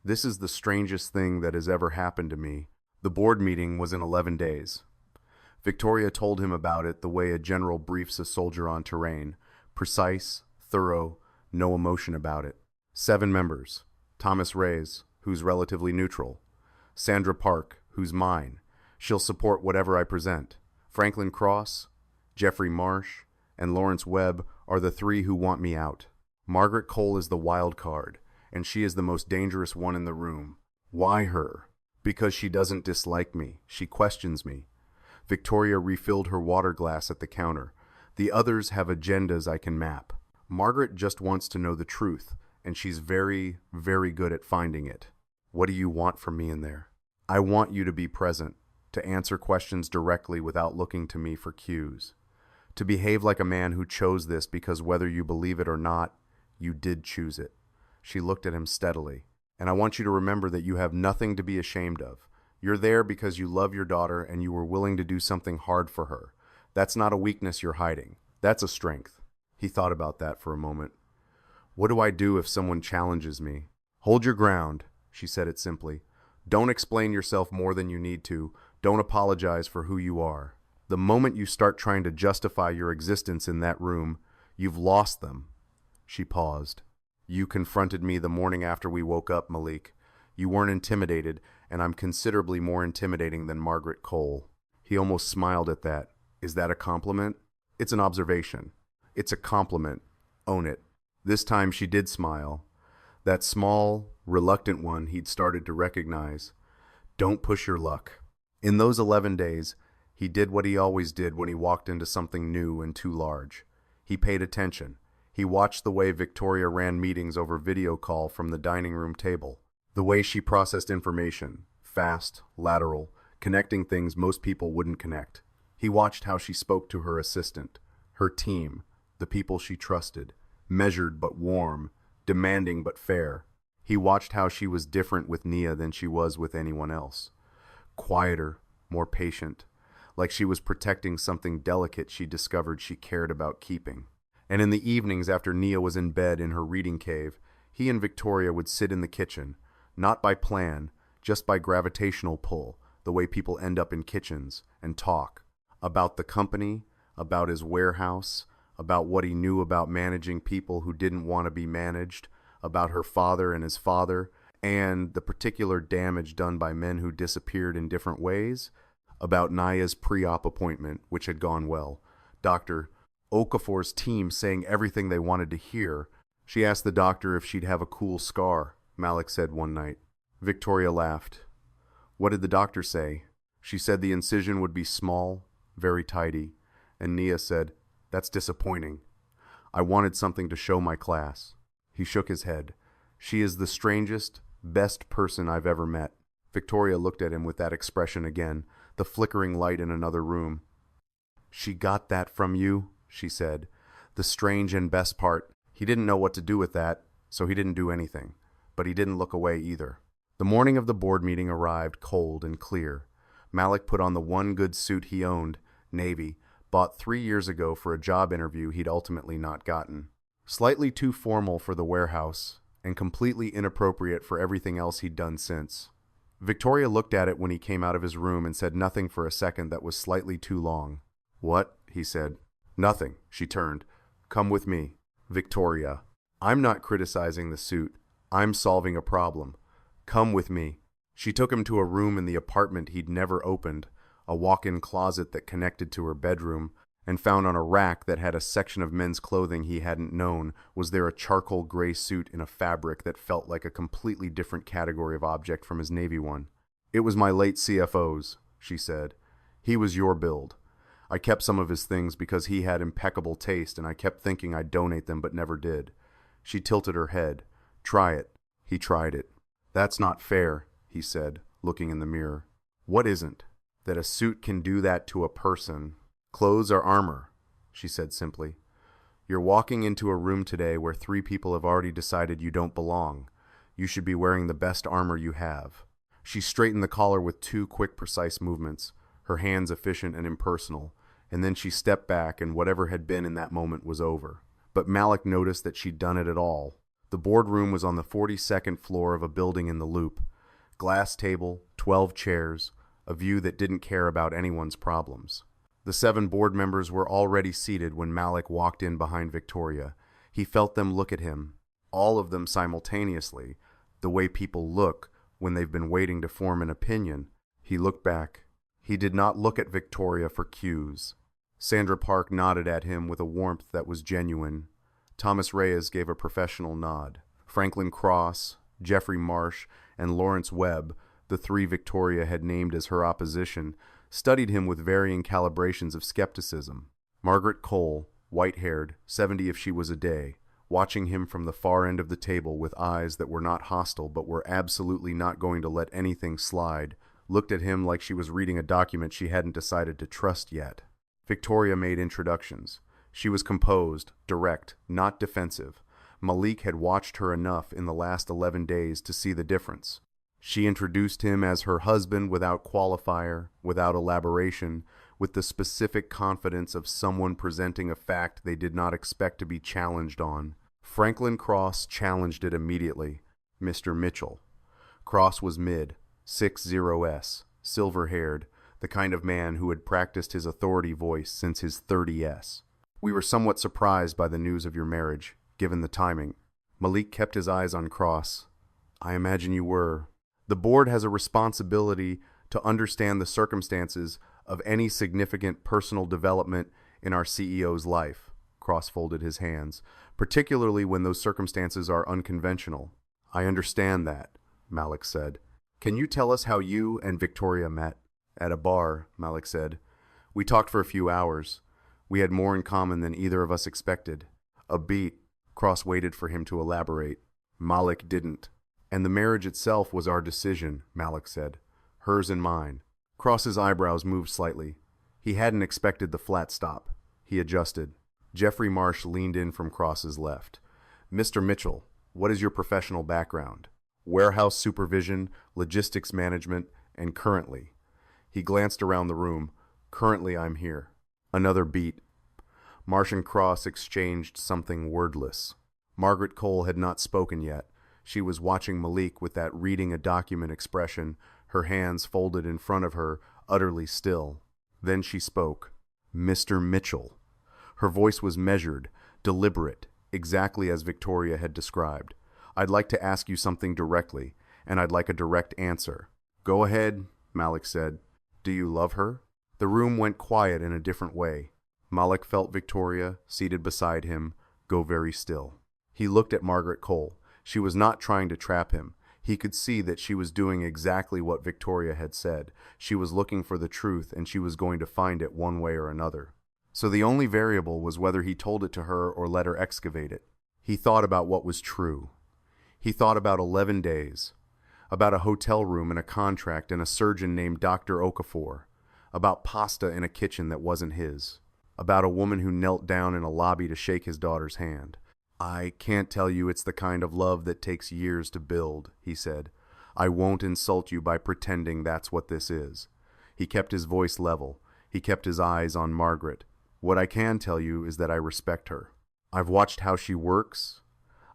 "This is the strangest thing that has ever happened to me." The board meeting was in 11 days. Victoria told him about it the way a general briefs a soldier on terrain, precise, thorough, no emotion about it. 7 members. Thomas Reyes, who's relatively neutral. Sandra Park, who's mine. She'll support whatever I present. Franklin Cross, Jeffrey Marsh, and Lawrence Webb are the 3 who want me out. Margaret Cole is the wild card, and she is the most dangerous one in the room. Why her? Because she doesn't dislike me. She questions me. Victoria refilled her water glass at the counter. The others have agendas I can map. Margaret just wants to know the truth, and she's very, very good at finding it. What do you want from me in there? I want you to be present, to answer questions directly without looking to me for cues. To behave like a man who chose this because whether you believe it or not, you did choose it. She looked at him steadily. And I want you to remember that you have nothing to be ashamed of. You're there because you love your daughter and you were willing to do something hard for her. That's not a weakness you're hiding. That's a strength. He thought about that for a moment. What do I do if someone challenges me? Hold your ground, she said it simply. Don't explain yourself more than you need to. Don't apologize for who you are. The moment you start trying to justify your existence in that room, you've lost them. She paused. You confronted me the morning after we woke up, Malik. You weren't intimidated, and I'm considerably more intimidating than Margaret Cole. He almost smiled at that. Is that a compliment? It's an observation. It's a compliment. Own it. This time she did smile. That small, reluctant one he'd started to recognize. Don't push your luck. In those 11 days, he did what he always did when he walked into something new and too large. He paid attention. He watched the way Victoria ran meetings over video call from the dining room table. The way she processed information, fast, lateral, connecting things most people wouldn't connect. He watched how she spoke to her assistant, her team, the people she trusted, measured but warm, demanding but fair. He watched how she was different with Nia than she was with anyone else. Quieter, more patient, like she was protecting something delicate she discovered she cared about keeping. And in the evenings after Nia was in bed in her reading cave, he and Victoria would sit in the kitchen, not by plan, just by gravitational pull, the way people end up in kitchens, and talk about the company, about his warehouse, about what he knew about managing people who didn't want to be managed, about her father and his father, and the particular damage done by men who disappeared in different ways, about Naya's pre-op appointment, which had gone well, Dr. Okafor's team saying everything they wanted to hear. She asked the doctor if she'd have a cool scar, Malik said one night. Victoria laughed. What did the doctor say? She said the incision would be small, very tidy, and Nia said, That's disappointing. I wanted something to show my class. He shook his head. She is the strangest, best person I've ever met. Victoria looked at him with that expression again, the flickering light in another room. She got that from you, she said. The strange and best part. He didn't know what to do with that, so he didn't do anything. But he didn't look away either. The morning of the board meeting arrived cold and clear. Malik put on the one good suit he owned, navy, bought 3 years ago for a job interview he'd ultimately not gotten. Slightly too formal for the warehouse, and completely inappropriate for everything else he'd done since. Victoria looked at it when he came out of his room and said nothing for a second that was slightly too long. What? He said. Nothing, she turned. Come with me. Victoria. I'm not criticizing the suit. I'm solving a problem. Come with me. She took him to a room in the apartment he'd never opened, a walk-in closet that connected to her bedroom, and found on a rack that had a section of men's clothing he hadn't known was there a charcoal gray suit in a fabric that felt like a completely different category of object from his navy one. It was my late CFO's, she said. He was your build. I kept some of his things because he had impeccable taste, and I kept thinking I'd donate them but never did. She tilted her head. Try it. He tried it. That's not fair, he said, looking in the mirror. What isn't? That a suit can do that to a person. Clothes are armor, she said simply. You're walking into a room today where 3 people have already decided you don't belong. You should be wearing the best armor you have. She straightened the collar with 2 quick, precise movements, her hands efficient and impersonal, and then she stepped back and whatever had been in that moment was over. But Malik noticed that she'd done it at all. The boardroom was on the 42nd floor of a building in the Loop. Glass table, 12 chairs, a view that didn't care about anyone's problems. The 7 board members were already seated when Malik walked in behind Victoria. He felt them look at him, all of them simultaneously, the way people look when they've been waiting to form an opinion. He looked back. He did not look at Victoria for cues. Sandra Park nodded at him with a warmth that was genuine. Thomas Reyes gave a professional nod. Franklin Cross, Jeffrey Marsh, and Lawrence Webb, the 3 Victoria had named as her opposition, studied him with varying calibrations of skepticism. Margaret Cole, white-haired, 70 if she was a day, watching him from the far end of the table with eyes that were not hostile but were absolutely not going to let anything slide, looked at him like she was reading a document she hadn't decided to trust yet. Victoria made introductions. She was composed, direct, not defensive. Malik had watched her enough in the last 11 days to see the difference. She introduced him as her husband without qualifier, without elaboration, with the specific confidence of someone presenting a fact they did not expect to be challenged on. Franklin Cross challenged it immediately. Mr. Mitchell. Cross was mid, 60S, silver-haired, the kind of man who had practiced his authority voice since his 30s. We were somewhat surprised by the news of your marriage, given the timing. Malik kept his eyes on Cross. I imagine you were. The board has a responsibility to understand the circumstances of any significant personal development in our CEO's life. Cross folded his hands, particularly when those circumstances are unconventional. I understand that, Malik said. Can you tell us how you and Victoria met? At a bar, Malik said. We talked for a few hours. We had more in common than either of us expected. A beat. Cross waited for him to elaborate. Malik didn't. And the marriage itself was our decision, Malik said. Hers and mine. Cross's eyebrows moved slightly. He hadn't expected the flat stop. He adjusted. Jeffrey Marsh leaned in from Cross's left. Mr. Mitchell, what is your professional background? Warehouse supervision, logistics management, and currently. He glanced around the room. Currently, I'm here. Another beat. Marsh and Cross exchanged something wordless. Margaret Cole had not spoken yet. She was watching Malik with that reading a document expression, her hands folded in front of her, utterly still. Then she spoke. Mr. Mitchell. Her voice was measured, deliberate, exactly as Victoria had described. I'd like to ask you something directly, and I'd like a direct answer. Go ahead, Malik said. Do you love her? The room went quiet in a different way. Malik felt Victoria, seated beside him, go very still. He looked at Margaret Cole. She was not trying to trap him. He could see that she was doing exactly what Victoria had said. She was looking for the truth, and she was going to find it one way or another. So the only variable was whether he told it to her or let her excavate it. He thought about what was true. He thought about 11 days, about a hotel room and a contract and a surgeon named Dr. Okafor, about pasta in a kitchen that wasn't his, about a woman who knelt down in a lobby to shake his daughter's hand. I can't tell you it's the kind of love that takes years to build, he said. I won't insult you by pretending that's what this is. He kept his voice level. He kept his eyes on Margaret. What I can tell you is that I respect her. I've watched how she works.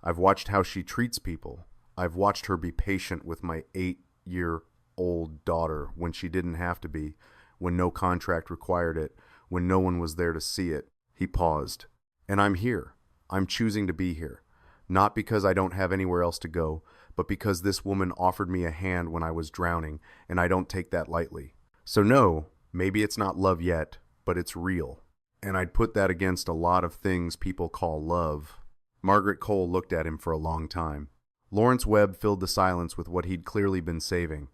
I've watched how she treats people. I've watched her be patient with my 8-year-old daughter when she didn't have to be, when no contract required it, when no one was there to see it. He paused. And I'm here. I'm choosing to be here. Not because I don't have anywhere else to go, but because this woman offered me a hand when I was drowning, and I don't take that lightly. So no, maybe it's not love yet, but it's real. And I'd put that against a lot of things people call love. Margaret Cole looked at him for a long time. Lawrence Webb filled the silence with what he'd clearly been saving.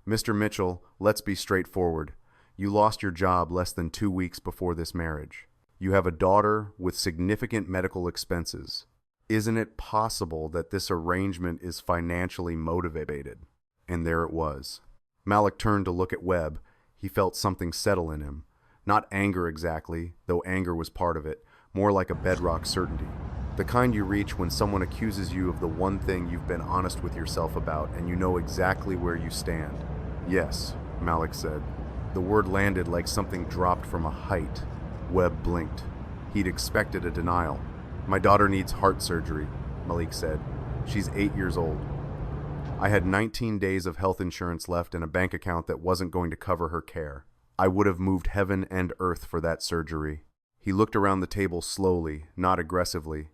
Mr. Mitchell, let's be straightforward. You lost your job less than 2 weeks before this marriage. You have a daughter with significant medical expenses. Isn't it possible that this arrangement is financially motivated? And there it was. Malik turned to look at Webb. He felt something settle in him. Not anger exactly, though anger was part of it, more like a bedrock certainty. The kind you reach when someone accuses you of the one thing you've been honest with yourself about and you know exactly where you stand. Yes, Malik said. The word landed like something dropped from a height. Webb blinked. He'd expected a denial. My daughter needs heart surgery, Malik said. She's 8 years old. I had 19 days of health insurance left and a bank account that wasn't going to cover her care. I would have moved heaven and earth for that surgery. He looked around the table slowly, not aggressively,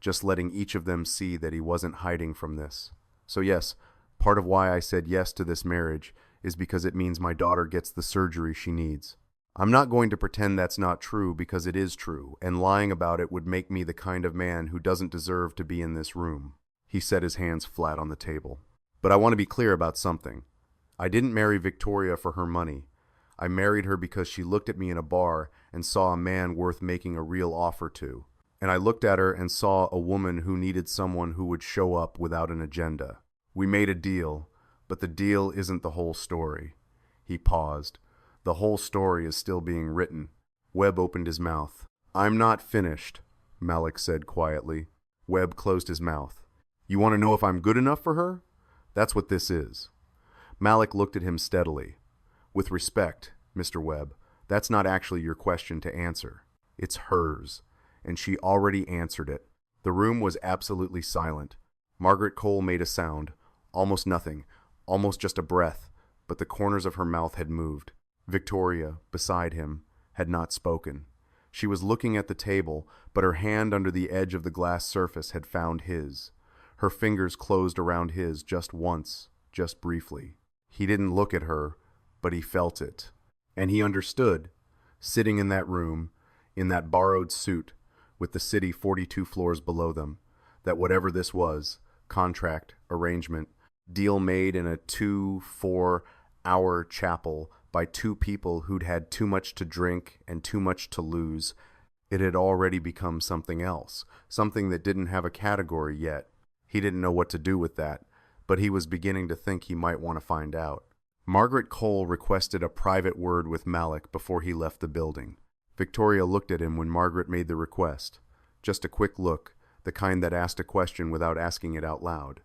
just letting each of them see that he wasn't hiding from this. So yes, part of why I said yes to this marriage is because it means my daughter gets the surgery she needs. I'm not going to pretend that's not true because it is true, and lying about it would make me the kind of man who doesn't deserve to be in this room. He set his hands flat on the table. But I want to be clear about something. I didn't marry Victoria for her money. I married her because she looked at me in a bar and saw a man worth making a real offer to. And I looked at her and saw a woman who needed someone who would show up without an agenda. We made a deal, but the deal isn't the whole story. He paused. The whole story is still being written. Webb opened his mouth. I'm not finished, Malik said quietly. Webb closed his mouth. You want to know if I'm good enough for her? That's what this is. Malik looked at him steadily. With respect, Mr. Webb, that's not actually your question to answer. It's hers, and she already answered it. The room was absolutely silent. Margaret Cole made a sound, almost nothing, almost just a breath, but the corners of her mouth had moved. Victoria, beside him, had not spoken. She was looking at the table, but her hand under the edge of the glass surface had found his. Her fingers closed around his just once, just briefly. He didn't look at her, but he felt it. And he understood, sitting in that room, in that borrowed suit, with the city 42 floors below them, that whatever this was, contract, arrangement, deal made in a 2-4 hour chapel by two people who'd had too much to drink and too much to lose, it had already become something else, something that didn't have a category yet. He didn't know what to do with that, but he was beginning to think he might want to find out. Margaret Cole requested a private word with Malik before he left the building. Victoria looked at him when Margaret made the request. Just a quick look, the kind that asked a question without asking it out loud.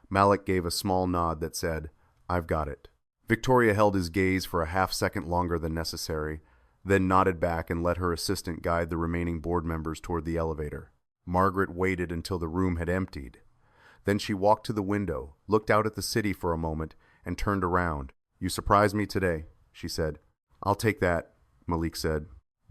Malik gave a small nod that said, "I've got it." Victoria held his gaze for a half-second longer than necessary, then nodded back and let her assistant guide the remaining board members toward the elevator. Margaret waited until the room had emptied. Then she walked to the window, looked out at the city for a moment, and turned around. "You surprised me today," she said. "I'll take that," Malik said.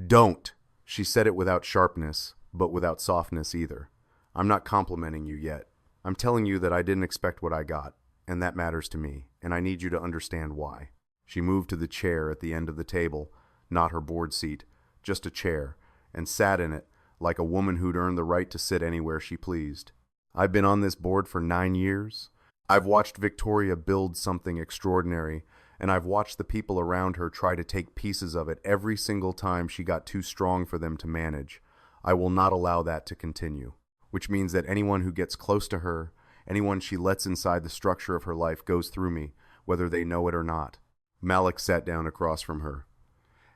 "Don't!" She said it without sharpness, but without softness either. "I'm not complimenting you yet. I'm telling you that I didn't expect what I got, and that matters to me, and I need you to understand why." She moved to the chair at the end of the table, not her board seat, just a chair, and sat in it like a woman who'd earned the right to sit anywhere she pleased. "I've been on this board for 9 years. I've watched Victoria build something extraordinary, and I've watched the people around her try to take pieces of it every single time she got too strong for them to manage. I will not allow that to continue, which means that anyone who gets close to her, anyone she lets inside the structure of her life goes through me, whether they know it or not." Malik sat down across from her.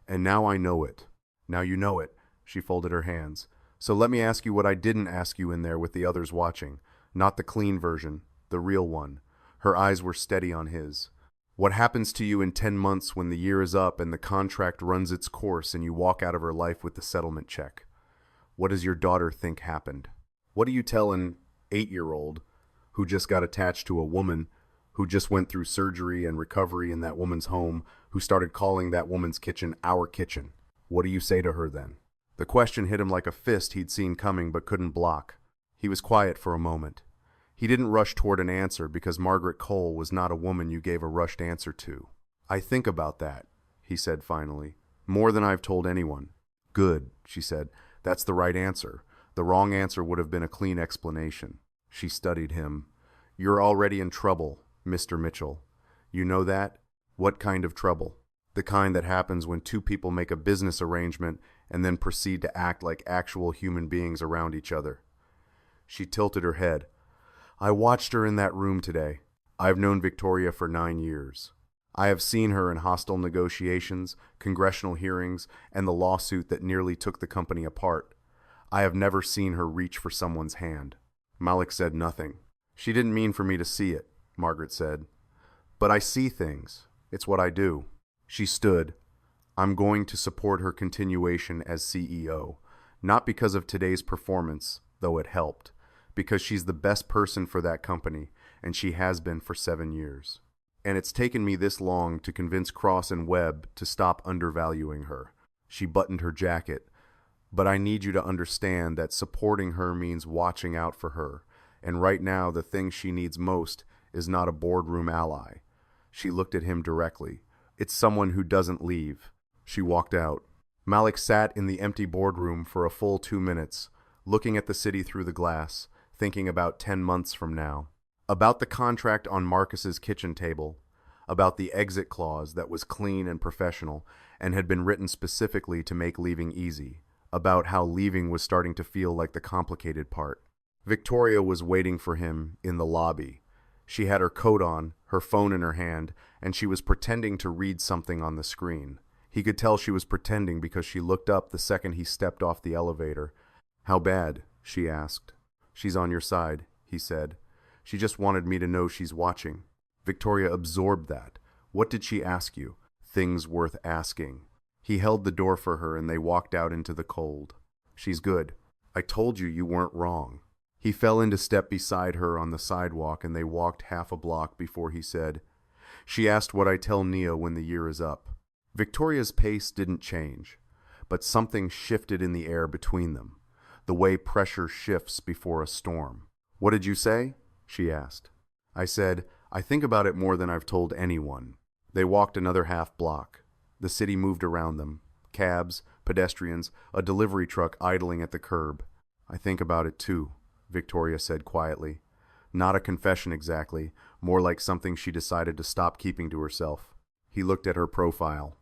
"And now I know it." "Now you know it," she folded her hands. "So let me ask you what I didn't ask you in there with the others watching. Not the clean version, the real one." Her eyes were steady on his. "What happens to you in 10 months when the year is up and the contract runs its course and you walk out of her life with the settlement check? What does your daughter think happened? What do you tell an 8-year-old who just got attached to a woman who just went through surgery and recovery in that woman's home, who started calling that woman's kitchen our kitchen? What do you say to her then?" The question hit him like a fist he'd seen coming but couldn't block. He was quiet for a moment. He didn't rush toward an answer because Margaret Cole was not a woman you gave a rushed answer to. "I think about that," he said finally, "more than I've told anyone." "Good," she said. "That's the right answer. The wrong answer would have been a clean explanation." She studied him. "You're already in trouble, Mr. Mitchell. You know that? What kind of trouble? The kind that happens when two people make a business arrangement and then proceed to act like actual human beings around each other." She tilted her head. "I watched her in that room today. I've known Victoria for 9 years. I have seen her in hostile negotiations, congressional hearings, and the lawsuit that nearly took the company apart. I have never seen her reach for someone's hand." Malik said nothing. "She didn't mean for me to see it," Margaret said. "But I see things. It's what I do." She stood. "I'm going to support her continuation as CEO, not because of today's performance, though it helped, because she's the best person for that company, and she has been for 7 years. And it's taken me this long to convince Cross and Webb to stop undervaluing her." She buttoned her jacket. "But I need you to understand that supporting her means watching out for her, and right now the thing she needs most is not a boardroom ally." She looked at him directly. "It's someone who doesn't leave." She walked out. Malik sat in the empty boardroom for a full 2 minutes, looking at the city through the glass, thinking about 10 months from now. About the contract on Marcus's kitchen table, about the exit clause that was clean and professional and had been written specifically to make leaving easy, about how leaving was starting to feel like the complicated part. Victoria was waiting for him in the lobby. She had her coat on, her phone in her hand, and she was pretending to read something on the screen. He could tell she was pretending because she looked up the second he stepped off the elevator. "How bad?" she asked. "She's on your side," he said. "She just wanted me to know she's watching." Victoria absorbed that. What did she ask you? Things worth asking. He held the door for her and they walked out into the cold. "She's good. I told you you weren't wrong." He fell into step beside her on the sidewalk and they walked half a block before he said, She asked what I tell Nia when the year is up. Victoria's pace didn't change, but something shifted in the air between them, the way pressure shifts before a storm. What did you say? She asked. I said, I think about it more than I've told anyone. They walked another half block. The city moved around them. Cabs, pedestrians, a delivery truck idling at the curb. I think about it too, Victoria said quietly. Not a confession exactly, more like something she decided to stop keeping to herself. He looked at her profile.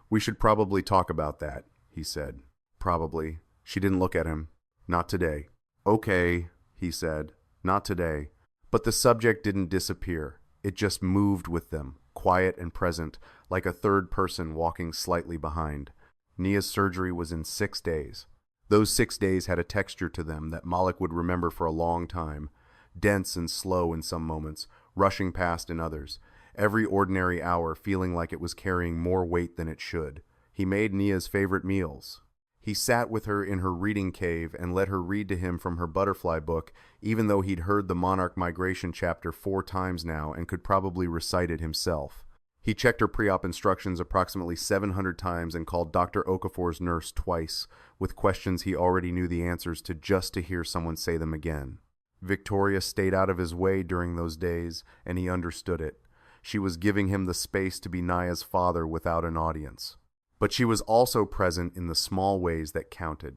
We should probably talk about that, he said. Probably. She didn't look at him. Not today. Okay, he said. Not today. But the subject didn't disappear. It just moved with them, quiet and present, like a third person walking slightly behind. Nia's surgery was in 6 days. Those 6 days had a texture to them that Malik would remember for a long time, dense and slow in some moments, rushing past in others, every ordinary hour feeling like it was carrying more weight than it should. He made Nia's favorite meals. He sat with her in her reading cave and let her read to him from her butterfly book, even though he'd heard the Monarch Migration chapter 4 times now and could probably recite it himself. He checked her pre-op instructions approximately 700 times and called Dr. Okafor's nurse twice, with questions he already knew the answers to just to hear someone say them again. Victoria stayed out of his way during those days, and he understood it. She was giving him the space to be Nia's father without an audience. But she was also present in the small ways that counted.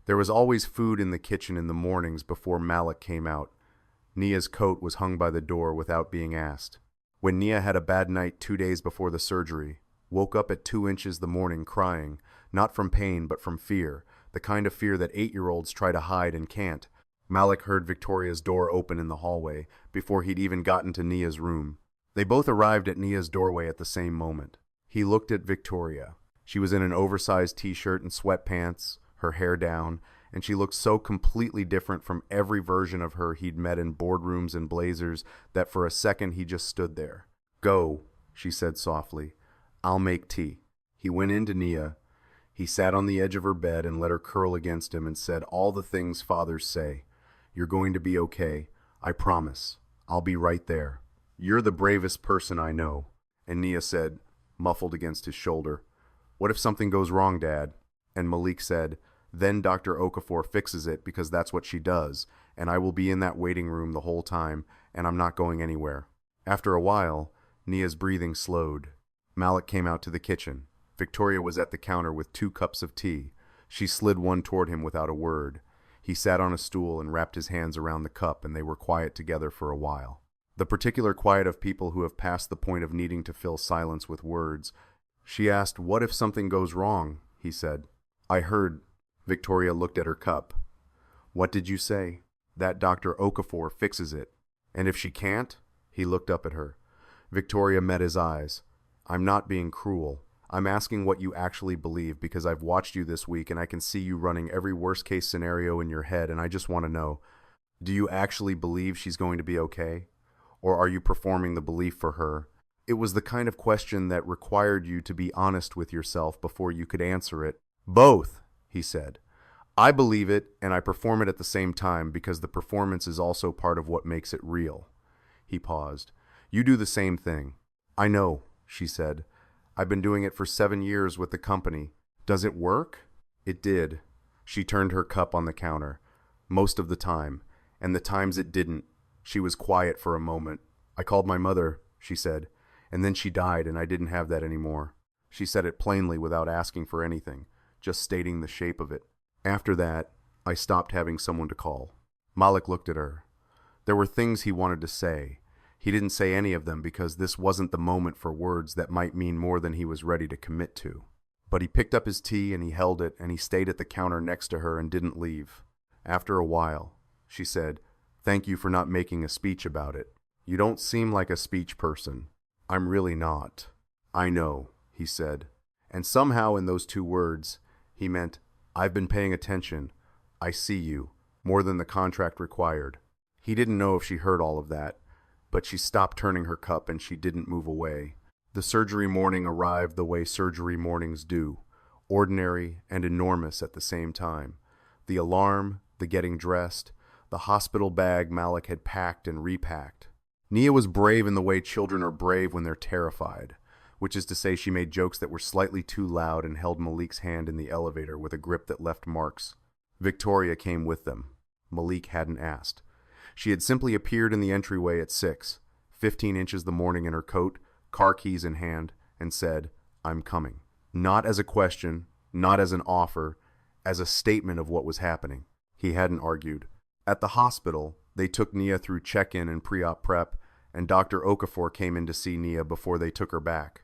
There was always food in the kitchen in the mornings before Malik came out. Nia's coat was hung by the door without being asked. When Nia had a bad night 2 days before the surgery, woke up at 2 inches the morning crying, not from pain but from fear, the kind of fear that 8-year-olds try to hide and can't, Malik heard Victoria's door open in the hallway before he'd even gotten to Nia's room. They both arrived at Nia's doorway at the same moment. He looked at Victoria. She was in an oversized t-shirt and sweatpants, her hair down, and she looked so completely different from every version of her he'd met in boardrooms and blazers that for a second he just stood there. Go, she said softly. I'll make tea. He went into Nia. He sat on the edge of her bed and let her curl against him and said all the things fathers say. You're going to be okay. I promise. I'll be right there. You're the bravest person I know. And Nia said, muffled against his shoulder, what if something goes wrong, Dad? And Malik said, then Dr. Okafor fixes it because that's what she does, and I will be in that waiting room the whole time, and I'm not going anywhere. After a while, Nia's breathing slowed. Malik came out to the kitchen. Victoria was at the counter with 2 cups of tea. She slid one toward him without a word. He sat on a stool and wrapped his hands around the cup, and they were quiet together for a while. The particular quiet of people who have passed the point of needing to fill silence with words. She asked, what if something goes wrong? He said. I heard. Victoria looked at her cup. What did you say? That Dr. Okafor fixes it. And if she can't? He looked up at her. Victoria met his eyes. I'm not being cruel. I'm asking what you actually believe because I've watched you this week and I can see you running every worst-case scenario in your head, and I just want to know, do you actually believe she's going to be okay? Or are you performing the belief for her? It was the kind of question that required you to be honest with yourself before you could answer it. Both, he said. I believe it and I perform it at the same time because the performance is also part of what makes it real. He paused. You do the same thing. I know, she said. I've been doing it for 7 years with the company. Does it work? It did. She turned her cup on the counter. Most of the time. And the times it didn't. She was quiet for a moment. I called my mother, she said, and then she died and I didn't have that anymore. She said it plainly without asking for anything, just stating the shape of it. After that, I stopped having someone to call. Malik looked at her. There were things he wanted to say. He didn't say any of them because this wasn't the moment for words that might mean more than he was ready to commit to. But he picked up his tea and he held it and he stayed at the counter next to her and didn't leave. After a while, she said, Thank you for not making a speech about it. You don't seem like a speech person. I'm really not. I know, he said. And somehow in those 2 words, he meant, I've been paying attention. I see you, more than the contract required. He didn't know if she heard all of that, but she stopped turning her cup and she didn't move away. The surgery morning arrived the way surgery mornings do, ordinary and enormous at the same time. The alarm, the getting dressed, the hospital bag Malik had packed and repacked. Nia was brave in the way children are brave when they're terrified, which is to say she made jokes that were slightly too loud and held Malik's hand in the elevator with a grip that left marks. Victoria came with them. Malik hadn't asked. She had simply appeared in the entryway at 6, 15 inches the morning in her coat, car keys in hand, and said, "I'm coming." Not as a question, not as an offer, as a statement of what was happening. He hadn't argued. At the hospital, they took Nia through check-in and pre-op prep, and Dr. Okafor came in to see Nia before they took her back.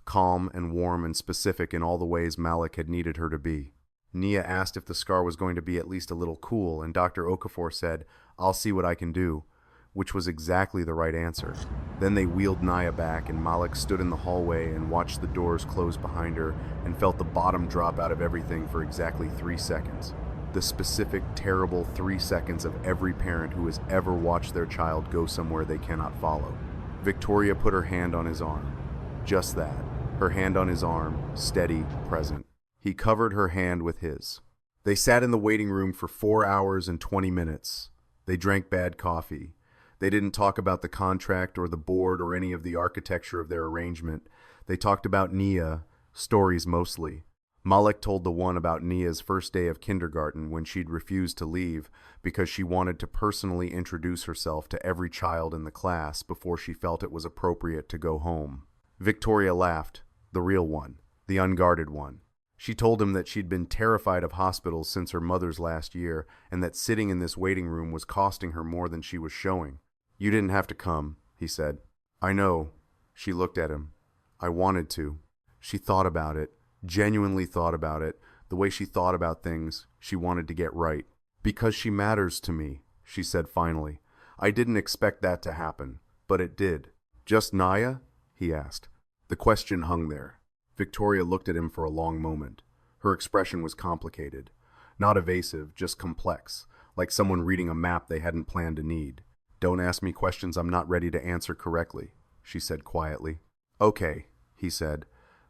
Calm and warm and specific in all the ways Malik had needed her to be. Nia asked if the scar was going to be at least a little cool, and Dr. Okafor said, "I'll see what I can do," which was exactly the right answer. Then they wheeled Nia back, and Malik stood in the hallway and watched the doors close behind her and felt the bottom drop out of everything for exactly 3 seconds. The specific, terrible 3 seconds of every parent who has ever watched their child go somewhere they cannot follow. Victoria put her hand on his arm. Just that. Her hand on his arm, steady, present. He covered her hand with his. They sat in the waiting room for 4 hours and 20 minutes. They drank bad coffee. They didn't talk about the contract or the board or any of the architecture of their arrangement. They talked about Nia, stories mostly. Malik told the one about Nia's first day of kindergarten when she'd refused to leave because she wanted to personally introduce herself to every child in the class before she felt it was appropriate to go home. Victoria laughed, the real one, the unguarded one. She told him that she'd been terrified of hospitals since her mother's last year, and that sitting in this waiting room was costing her more than she was showing. "You didn't have to come," he said. "I know." She looked at him. "I wanted to." She thought about it, genuinely thought about it, the way she thought about things she wanted to get right. "Because she matters to me," she said finally. "I didn't expect that to happen, but it did." "Just Nia?" he asked. The question hung there. Victoria looked at him for a long moment. Her expression was complicated. Not evasive, just complex, like someone reading a map they hadn't planned to need. "Don't ask me questions I'm not ready to answer correctly," she said quietly. "Okay," he said,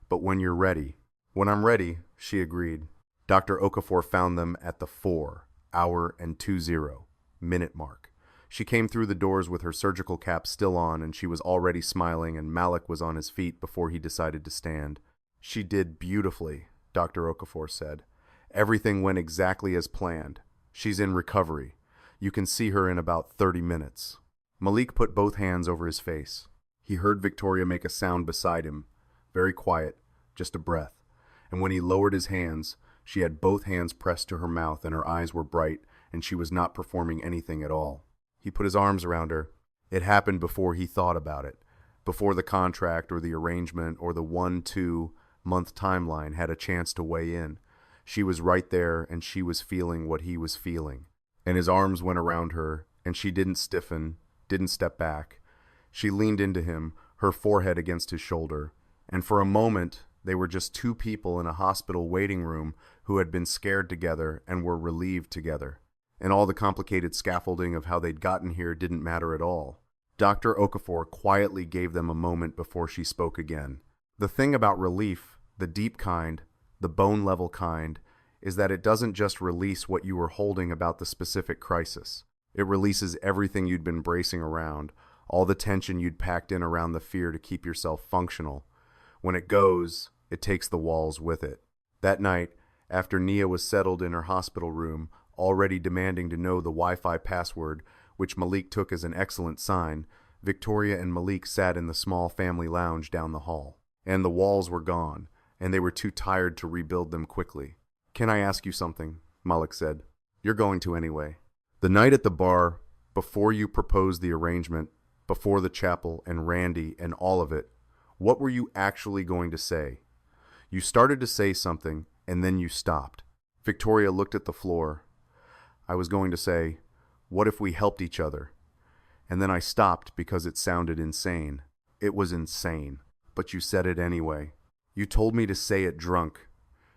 "but when you're ready." "When I'm ready," she agreed. Dr. Okafor found them at the 4-hour and 20-minute mark. She came through the doors with her surgical cap still on, and she was already smiling, and Malik was on his feet before he decided to stand. "She did beautifully," Dr. Okafor said. "Everything went exactly as planned. She's in recovery. You can see her in about 30 minutes. Malik put both hands over his face. He heard Victoria make a sound beside him, very quiet, just a breath. And when he lowered his hands, she had both hands pressed to her mouth and her eyes were bright, and she was not performing anything at all. He put his arms around her. It happened before he thought about it, before the contract or the arrangement or the 1-2-month timeline had a chance to weigh in. She was right there, and she was feeling what he was feeling. And his arms went around her, and she didn't stiffen, didn't step back. She leaned into him, her forehead against his shoulder, and for a moment they were just two people in a hospital waiting room who had been scared together and were relieved together. And all the complicated scaffolding of how they'd gotten here didn't matter at all. Dr. Okafor quietly gave them a moment before she spoke again. "The thing about relief, the deep kind, the bone-level kind, is that it doesn't just release what you were holding about the specific crisis. It releases everything you'd been bracing around, all the tension you'd packed in around the fear to keep yourself functional. When it goes, it takes the walls with it." That night, after Nia was settled in her hospital room, already demanding to know the Wi-Fi password, which Malik took as an excellent sign, Victoria and Malik sat in the small family lounge down the hall. And the walls were gone, and they were too tired to rebuild them quickly. "Can I ask you something?" Malik said. "You're going to anyway. The night at the bar, before you proposed the arrangement, before the chapel and Randy and all of it, what were you actually going to say? You started to say something, and then you stopped." Victoria looked at the floor. "I was going to say, what if we helped each other? And then I stopped because it sounded insane. It was insane. But you said it anyway. You told me to say it drunk."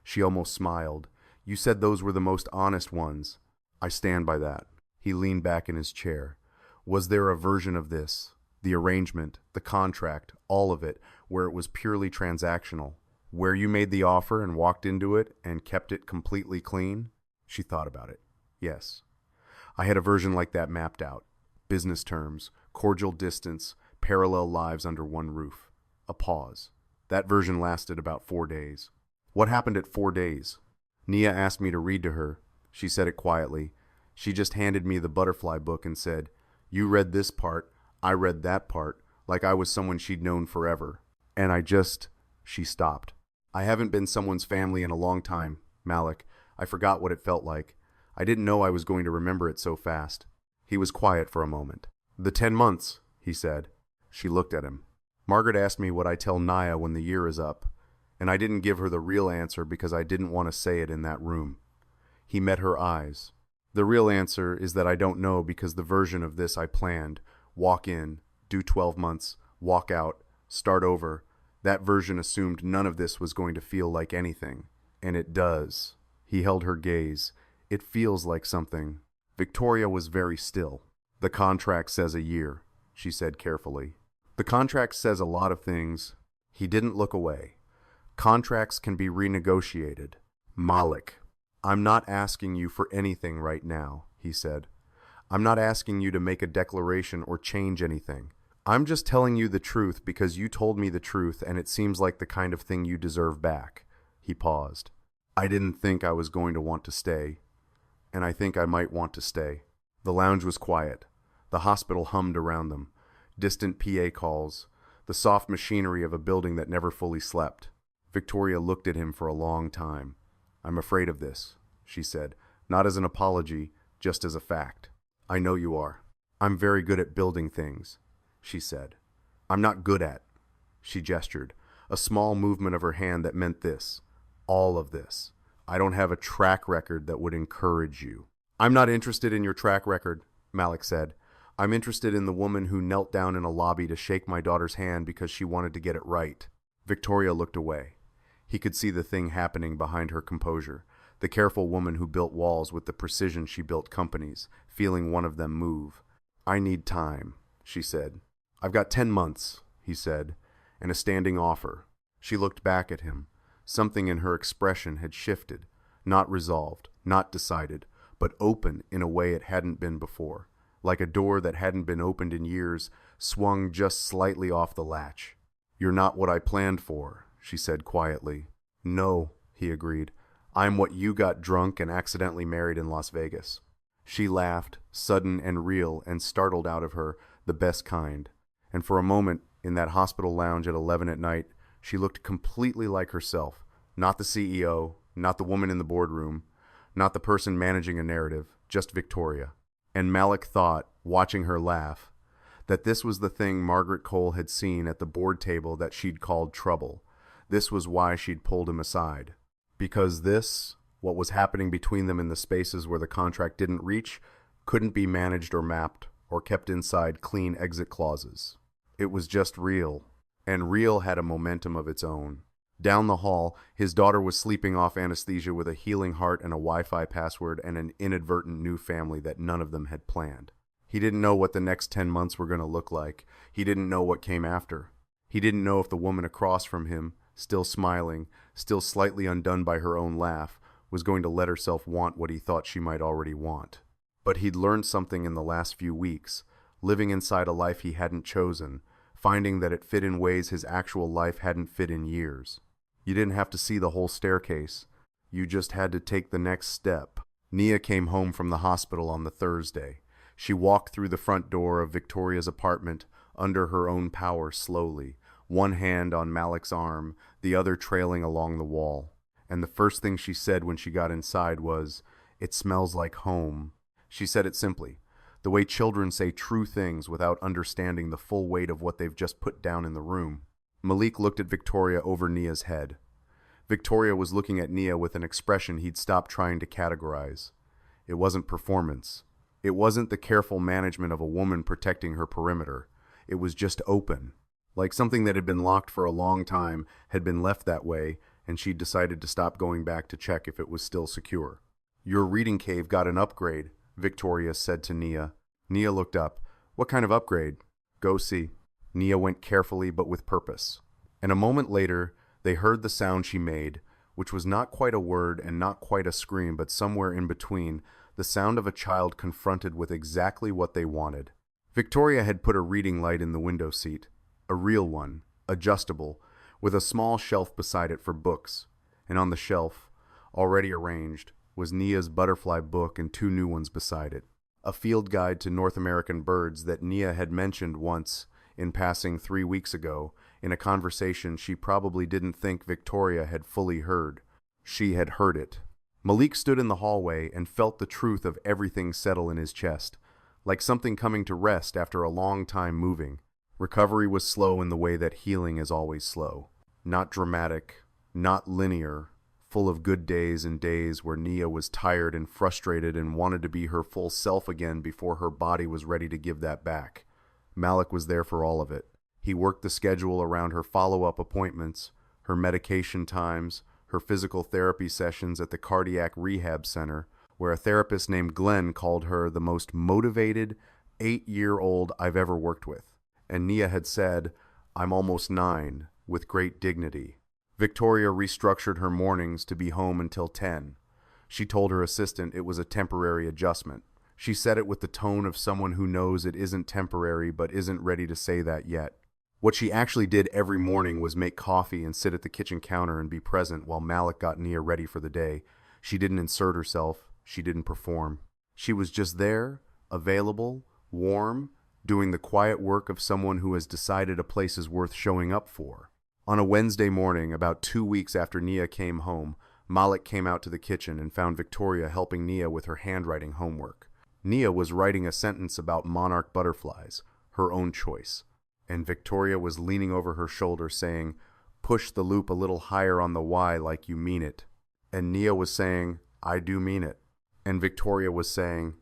She almost smiled. "You said those were the most honest ones. I stand by that." He leaned back in his chair. "Was there a version of this, the arrangement, the contract, all of it, where it was purely transactional, where you made the offer and walked into it and kept it completely clean?" She thought about it. "Yes. I had a version like that mapped out. Business terms, cordial distance, parallel lives under one roof. A pause. That version lasted about 4 days. What happened at 4 days? Nia asked me to read to her. She said it quietly. She just handed me the butterfly book and said, "You read this part, I read that part," like I was someone she'd known forever. And she stopped. I haven't been someone's family in a long time, Malik. I forgot what it felt like. I didn't know I was going to remember it so fast. He was quiet for a moment. "The 10 months, he said. She looked at him. "Margaret asked me what I tell Naya when the year is up, and I didn't give her the real answer because I didn't want to say it in that room." He met her eyes. "The real answer is that I don't know because the version of this I planned, walk in, do 12 months, walk out, start over, that version assumed none of this was going to feel like anything. And it does." He held her gaze. "It feels like something." Victoria was very still. "The contract says a year," she said carefully. "The contract says a lot of things." He didn't look away. "Contracts can be renegotiated." "Malik, I'm not asking you for anything right now," he said. "I'm not asking you to make a declaration or change anything. I'm just telling you the truth because you told me the truth and it seems like the kind of thing you deserve back." He paused. "I didn't think I was going to want to stay, and I think I might want to stay." The lounge was quiet. The hospital hummed around them. Distant PA calls, the soft machinery of a building that never fully slept. Victoria looked at him for a long time. "I'm afraid of this," she said, not as an apology, just as a fact. "I know you are." "I'm very good at building things," she said. "I'm not good at." She gestured, a small movement of her hand that meant this. All of this. "I don't have a track record that would encourage you." "I'm not interested in your track record," Malik said. "I'm interested in the woman who knelt down in a lobby to shake my daughter's hand because she wanted to get it right." Victoria looked away. He could see the thing happening behind her composure, the careful woman who built walls with the precision she built companies, feeling one of them move. "I need time," she said. "I've got 10 months, he said, "and a standing offer." She looked back at him. Something in her expression had shifted, not resolved, not decided, but open in a way it hadn't been before, like a door that hadn't been opened in years, swung just slightly off the latch. "You're not what I planned for," she said quietly. "No," he agreed. "I'm what you got drunk and accidentally married in Las Vegas." She laughed, sudden and real and startled out of her, the best kind. And for a moment, in that hospital lounge at 11 at night, she looked completely like herself, not the CEO, not the woman in the boardroom, not the person managing a narrative, just Victoria. And Malik thought, watching her laugh, that this was the thing Margaret Cole had seen at the board table that she'd called trouble. This was why she'd pulled him aside. Because this, what was happening between them in the spaces where the contract didn't reach, couldn't be managed or mapped or kept inside clean exit clauses. It was just real, and real had a momentum of its own. Down the hall, his daughter was sleeping off anesthesia with a healing heart and a Wi-Fi password and an inadvertent new family that none of them had planned. He didn't know what the next 10 months were going to look like. He didn't know what came after. He didn't know if the woman across from him, still smiling, still slightly undone by her own laugh, was going to let herself want what he thought she might already want. But he'd learned something in the last few weeks, living inside a life he hadn't chosen, finding that it fit in ways his actual life hadn't fit in years. You didn't have to see the whole staircase. You just had to take the next step. Nia came home from the hospital on the Thursday. She walked through the front door of Victoria's apartment under her own power slowly, one hand on Malik's arm, the other trailing along the wall. And the first thing she said when she got inside was, "It smells like home." She said it simply, the way children say true things without understanding the full weight of what they've just put down in the room. Malik looked at Victoria over Nia's head. Victoria was looking at Nia with an expression he'd stopped trying to categorize. It wasn't performance. It wasn't the careful management of a woman protecting her perimeter. It was just open. Like something that had been locked for a long time had been left that way, and she'd decided to stop going back to check if it was still secure. "Your reading cave got an upgrade," Victoria said to Nia. Nia looked up. "What kind of upgrade?" "Go see." Nia went carefully but with purpose. And a moment later, they heard the sound she made, which was not quite a word and not quite a scream, but somewhere in between, the sound of a child confronted with exactly what they wanted. Victoria had put a reading light in the window seat, a real one, adjustable, with a small shelf beside it for books, and on the shelf, already arranged, was Nia's butterfly book and two new ones beside it. A field guide to North American birds that Nia had mentioned once in passing 3 weeks ago in a conversation she probably didn't think Victoria had fully heard. She had heard it. Malik stood in the hallway and felt the truth of everything settle in his chest, like something coming to rest after a long time moving. Recovery was slow in the way that healing is always slow. Not dramatic, not linear, full of good days and days where Nia was tired and frustrated and wanted to be her full self again before her body was ready to give that back. Malik was there for all of it. He worked the schedule around her follow-up appointments, her medication times, her physical therapy sessions at the cardiac rehab center, where a therapist named Glenn called her the most motivated 8-year-old I've ever worked with. And Nia had said, "I'm almost 9," with great dignity. Victoria restructured her mornings to be home until 10. She told her assistant it was a temporary adjustment. She said it with the tone of someone who knows it isn't temporary but isn't ready to say that yet. What she actually did every morning was make coffee and sit at the kitchen counter and be present while Malik got Nia ready for the day. She didn't insert herself. She didn't perform. She was just there, available, warm, doing the quiet work of someone who has decided a place is worth showing up for. On a Wednesday morning, about 2 weeks after Nia came home, Malik came out to the kitchen and found Victoria helping Nia with her handwriting homework. Nia was writing a sentence about monarch butterflies, her own choice, and Victoria was leaning over her shoulder saying, "Push the loop a little higher on the Y like you mean it." And Nia was saying, "I do mean it." And Victoria was saying,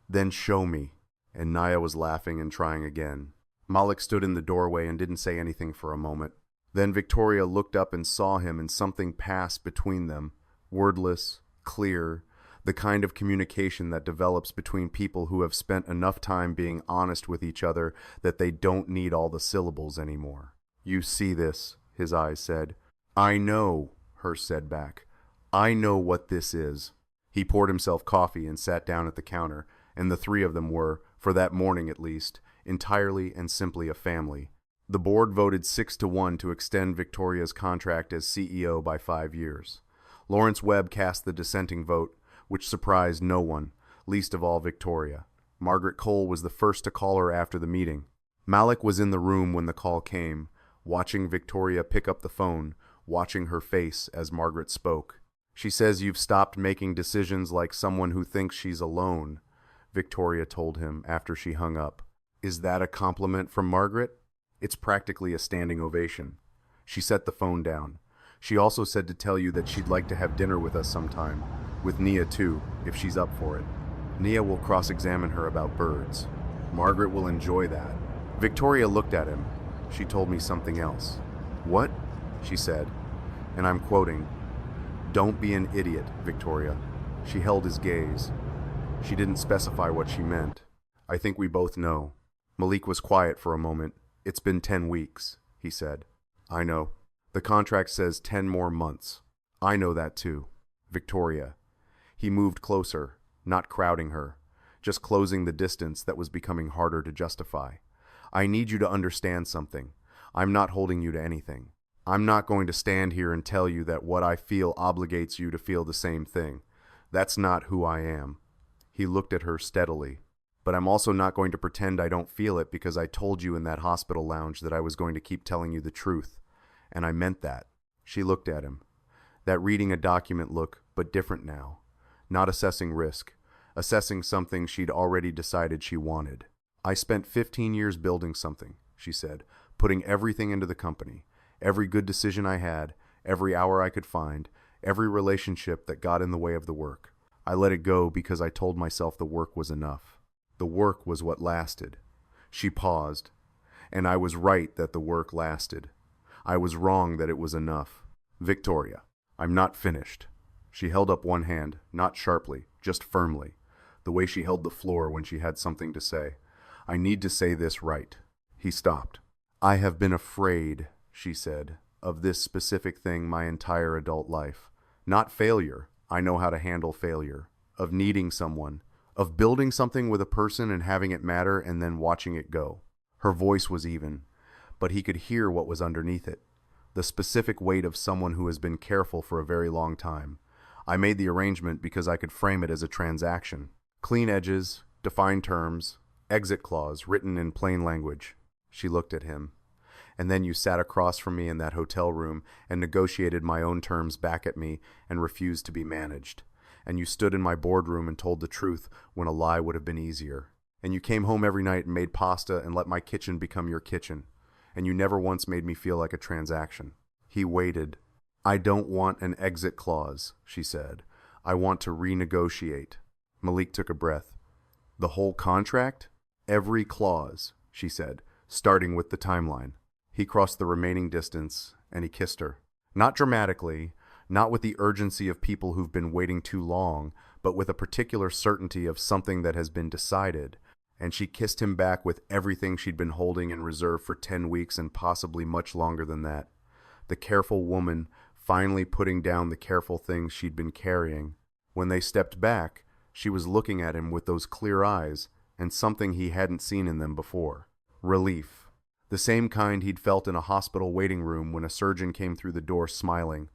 "Then show me." And Nia was laughing and trying again. Malik stood in the doorway and didn't say anything for a moment. Then Victoria looked up and saw him, and something passed between them, wordless, clear, the kind of communication that develops between people who have spent enough time being honest with each other that they don't need all the syllables anymore. "You see this," his eyes said. "I know," hers said back. "I know what this is." He poured himself coffee and sat down at the counter, and the three of them were, for that morning at least, entirely and simply a family. The board voted 6-1 to extend Victoria's contract as CEO by 5 years. Lawrence Webb cast the dissenting vote, which surprised no one, least of all Victoria. Margaret Cole was the first to call her after the meeting. Malik was in the room when the call came, watching Victoria pick up the phone, watching her face as Margaret spoke. "She says you've stopped making decisions like someone who thinks she's alone," Victoria told him after she hung up. "Is that a compliment from Margaret?" "It's practically a standing ovation." She set the phone down. "She also said to tell you that she'd like to have dinner with us sometime, with Nia too, if she's up for it. Nia will cross-examine her about birds. Margaret will enjoy that." Victoria looked at him. "She told me something else." "What?" she said, and I'm quoting, "Don't be an idiot, Victoria." She held his gaze. She didn't specify what she meant. "I think we both know." Malik was quiet for a moment. "It's been 10 weeks, he said. "I know. The contract says 10 more months. I know that too." "Victoria." He moved closer, not crowding her, just closing the distance that was becoming harder to justify. "I need you to understand something. I'm not holding you to anything. I'm not going to stand here and tell you that what I feel obligates you to feel the same thing. That's not who I am." He looked at her steadily. "But I'm also not going to pretend I don't feel it because I told you in that hospital lounge that I was going to keep telling you the truth. And I meant that." She looked at him. That reading a document look, but different now. Not assessing risk. Assessing something she'd already decided she wanted. "I spent 15 years building something," she said, "putting everything into the company. Every good decision I had, every hour I could find, every relationship that got in the way of the work. I let it go because I told myself the work was enough. The work was what lasted." She paused. "And I was right that the work lasted. I was wrong that it was enough. Victoria, I'm not finished." She held up one hand, not sharply, just firmly, the way she held the floor when she had something to say. "I need to say this right." He stopped. "I have been afraid," she said, "of this specific thing my entire adult life. Not failure. I know how to handle failure. Of needing someone. of building something with a person and having it matter and then watching it go. Her voice was even, but he could hear what was underneath it. The specific weight of someone who has been careful for a very long time. I made the arrangement because I could frame it as a transaction. Clean edges, defined terms, exit clause written in plain language. She looked at him. And then you sat across from me in that hotel room and negotiated my own terms back at me and refused to be managed. And you stood in my boardroom and told the truth when a lie would have been easier. And you came home every night and made pasta and let my kitchen become your kitchen. And you never once made me feel like a transaction. He waited. I don't want an exit clause, she said. I want to renegotiate. Malik took a breath. The whole contract? Every clause, she said, starting with the timeline. He crossed the remaining distance, and he kissed her. Not dramatically, not with the urgency of people who've been waiting too long, but with a particular certainty of something that has been decided. And she kissed him back with everything she'd been holding in reserve for 10 weeks and possibly much longer than that. The careful woman finally putting down the careful things she'd been carrying. When they stepped back, she was looking at him with those clear eyes and something he hadn't seen in them before. Relief. The same kind he'd felt in a hospital waiting room when a surgeon came through the door smiling.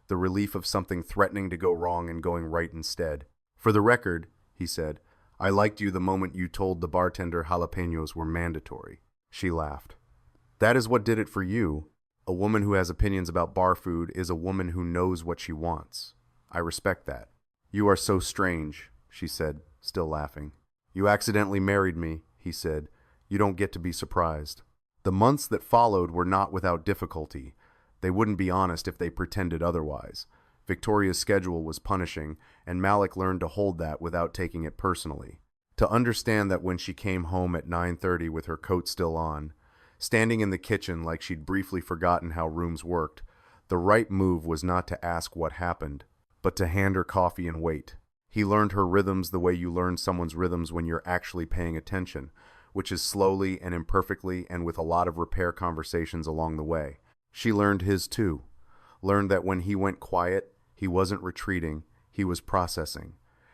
The relief of something threatening to go wrong and going right instead. For the record, he said, I liked you the moment you told the bartender jalapenos were mandatory. She laughed. That is what did it for you. A woman who has opinions about bar food is a woman who knows what she wants. I respect that. You are so strange, she said, still laughing. You accidentally married me, he said. You don't get to be surprised. The months that followed were not without difficulty. They wouldn't be honest if they pretended otherwise. Victoria's schedule was punishing, and Malik learned to hold that without taking it personally. To understand that when she came home at 9:30 with her coat still on, standing in the kitchen like she'd briefly forgotten how rooms worked, the right move was not to ask what happened, but to hand her coffee and wait. He learned her rhythms the way you learn someone's rhythms when you're actually paying attention, which is slowly and imperfectly and with a lot of repair conversations along the way. She learned his too. Learned that when he went quiet, he wasn't retreating, he was processing.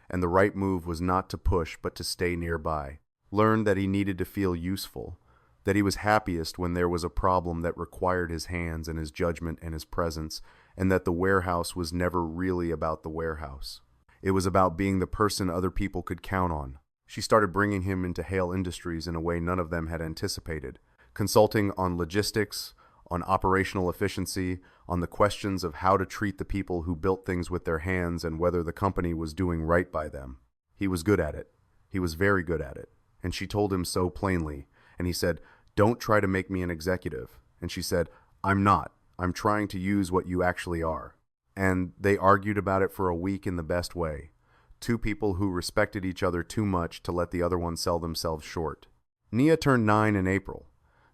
And the right move was not to push, but to stay nearby. Learned that he needed to feel useful, that he was happiest when there was a problem that required his hands and his judgment and his presence, and that the warehouse was never really about the warehouse. It was about being the person other people could count on. She started bringing him into Hale Industries in a way none of them had anticipated, consulting on logistics, on operational efficiency, on the questions of how to treat the people who built things with their hands and whether the company was doing right by them. He was good at it. He was very good at it. And she told him so plainly. And he said, don't try to make me an executive. And she said, I'm not. I'm trying to use what you actually are. And they argued about it for a week in the best way. Two people who respected each other too much to let the other one sell themselves short. Nia turned 9 in April.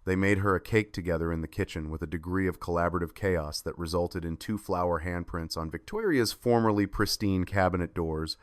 They made her a cake together in the kitchen with a degree of collaborative chaos that resulted in 2 flower handprints on Victoria's formerly pristine cabinet doors,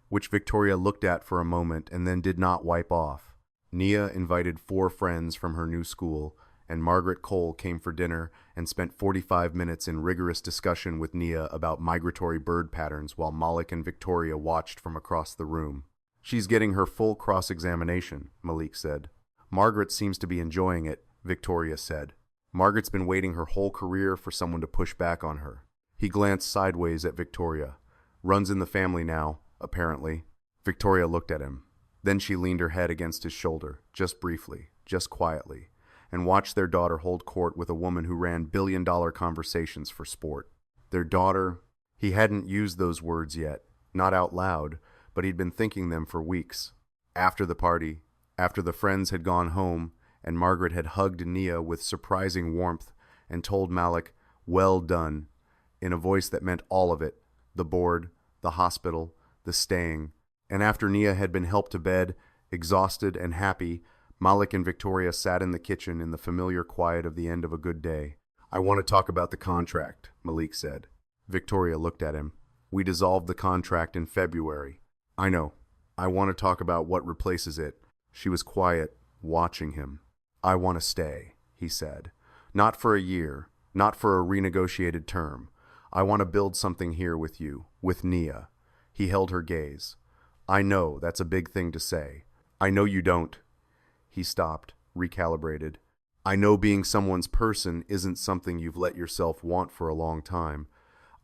which Victoria looked at for a moment and then did not wipe off. Nia invited 4 friends from her new school, and Margaret Cole came for dinner and spent 45 minutes in rigorous discussion with Nia about migratory bird patterns while Malik and Victoria watched from across the room. She's getting her full cross-examination, Malik said. Margaret seems to be enjoying it, Victoria said. Margaret's been waiting her whole career for someone to push back on her. He glanced sideways at Victoria. Runs in the family now, apparently. Victoria looked at him. Then she leaned her head against his shoulder, just briefly, just quietly, and watched their daughter hold court with a woman who ran billion-dollar conversations for sport. Their daughter, he hadn't used those words yet, not out loud, but he'd been thinking them for weeks. After the party, after the friends had gone home, and Margaret had hugged Nia with surprising warmth and told Malik, well done, in a voice that meant all of it, the board, the hospital, the staying. And after Nia had been helped to bed, exhausted and happy, Malik and Victoria sat in the kitchen in the familiar quiet of the end of a good day. I want to talk about the contract, Malik said. Victoria looked at him. We dissolved the contract in February. I know. I want to talk about what replaces it. She was quiet, watching him. I want to stay, he said. Not for a year, not for a renegotiated term. I want to build something here with you, with Nia. He held her gaze. I know that's a big thing to say. I know you don't. He stopped, recalibrated. I know being someone's person isn't something you've let yourself want for a long time.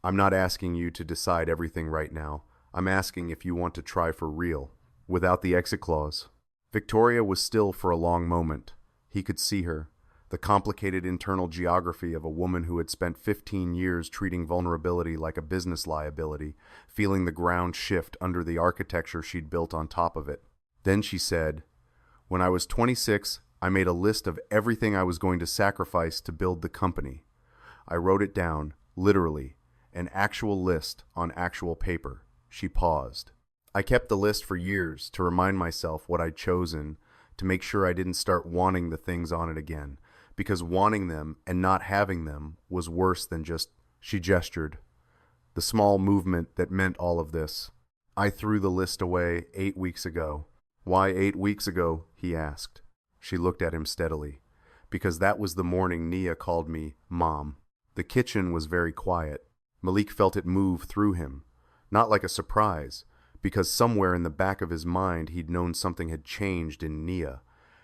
I'm not asking you to decide everything right now. I'm asking if you want to try for real, without the exit clause. Victoria was still for a long moment. He could see her, the complicated internal geography of a woman who had spent 15 years treating vulnerability like a business liability, feeling the ground shift under the architecture she'd built on top of it. Then she said, "When I was 26, I made a list of everything I was going to sacrifice to build the company. I wrote it down, literally, an actual list on actual paper." She paused. "I kept the list for years to remind myself what I'd chosen, to make sure I didn't start wanting the things on it again, because wanting them and not having them was worse than just," she gestured, "the small movement that meant all of this. I threw the list away 8 weeks ago." "Why 8 weeks ago?" he asked. She looked at him steadily. "Because that was the morning Nia called me Mom." The kitchen was very quiet. Malik felt it move through him, not like a surprise, because somewhere in the back of his mind he'd known something had changed in Nia,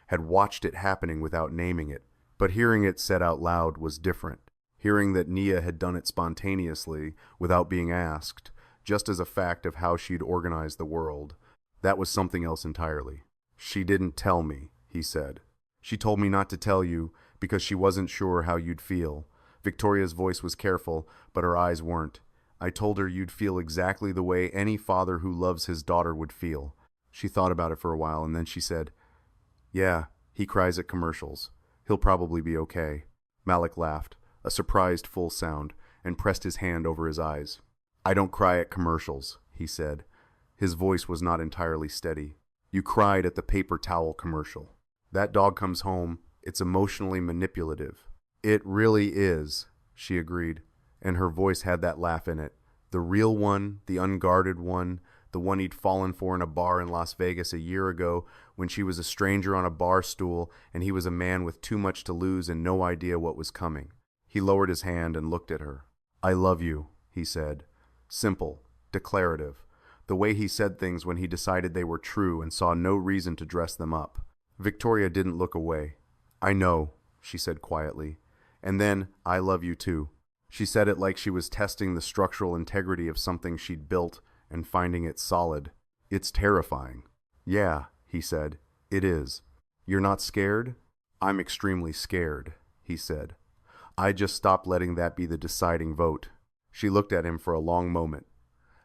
had watched it happening without naming it. But hearing it said out loud was different. Hearing that Nia had done it spontaneously, without being asked, just as a fact of how she'd organized the world, that was something else entirely. "She didn't tell me," he said. "She told me not to tell you because she wasn't sure how you'd feel." Victoria's voice was careful, but her eyes weren't. "I told her you'd feel exactly the way any father who loves his daughter would feel." She thought about it for a while, and then she said, "Yeah, he cries at commercials. He'll probably be okay." Malik laughed, a surprised full sound, and pressed his hand over his eyes. "I don't cry at commercials," he said. His voice was not entirely steady. "You cried at the paper towel commercial. That dog comes home. It's emotionally manipulative." "It really is," she agreed, and her voice had that laugh in it. The real one, the unguarded one, the one he'd fallen for in a bar in Las Vegas a year ago when she was a stranger on a bar stool and he was a man with too much to lose and no idea what was coming. He lowered his hand and looked at her. "I love you," he said. Simple, declarative. The way he said things when he decided they were true and saw no reason to dress them up. Victoria didn't look away. "I know," she said quietly. "And then, I love you too." She said it like she was testing the structural integrity of something she'd built and finding it solid. "It's terrifying." "Yeah," he said. "It is. You're not scared?" "I'm extremely scared," he said. "I just stopped letting that be the deciding vote." She looked at him for a long moment.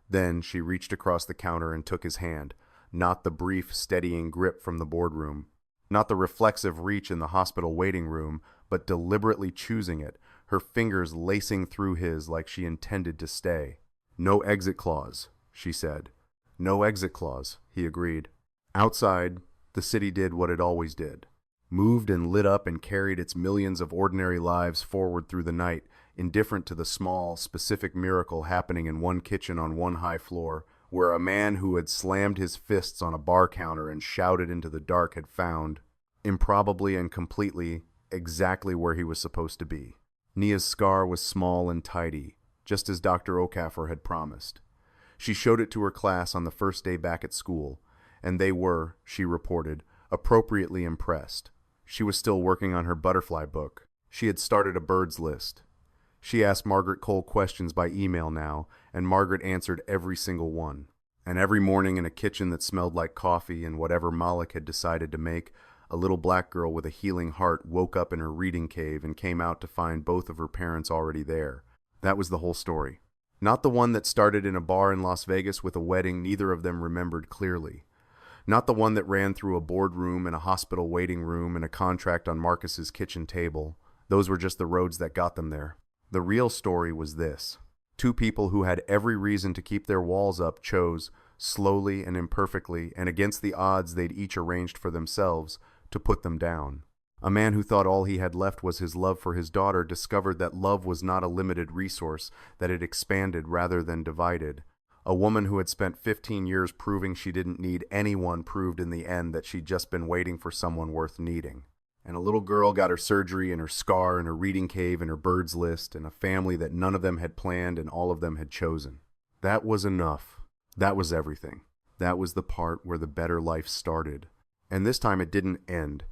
Then she reached across the counter and took his hand, not the brief, steadying grip from the boardroom, not the reflexive reach in the hospital waiting room, but deliberately choosing it, her fingers lacing through his like she intended to stay. "No exit clause," she said. "No exit clause," he agreed. Outside, the city did what it always did. Moved and lit up and carried its millions of ordinary lives forward through the night, indifferent to the small, specific miracle happening in one kitchen on one high floor, where a man who had slammed his fists on a bar counter and shouted into the dark had found, improbably and completely, exactly where he was supposed to be. Nia's scar was small and tidy, just as Dr. Okafor had promised. She showed it to her class on the first day back at school, and they were, she reported, appropriately impressed. She was still working on her butterfly book. She had started a birds list. She asked Margaret Cole questions by email now, and Margaret answered every single one. And every morning in a kitchen that smelled like coffee and whatever Malik had decided to make, a little black girl with a healing heart woke up in her reading cave and came out to find both of her parents already there. That was the whole story. Not the one that started in a bar in Las Vegas with a wedding neither of them remembered clearly. Not the one that ran through a boardroom and a hospital waiting room and a contract on Marcus's kitchen table. Those were just the roads that got them there. The real story was this. Two people who had every reason to keep their walls up chose, slowly and imperfectly, and against the odds they'd each arranged for themselves, to put them down. A man who thought all he had left was his love for his daughter discovered that love was not a limited resource, that it expanded rather than divided. A woman who had spent 15 years proving she didn't need anyone proved in the end that she'd just been waiting for someone worth needing. And a little girl got her surgery and her scar and her reading cave and her birds list and a family that none of them had planned and all of them had chosen. That was enough. That was everything. That was the part where the better life started. And this time it didn't end.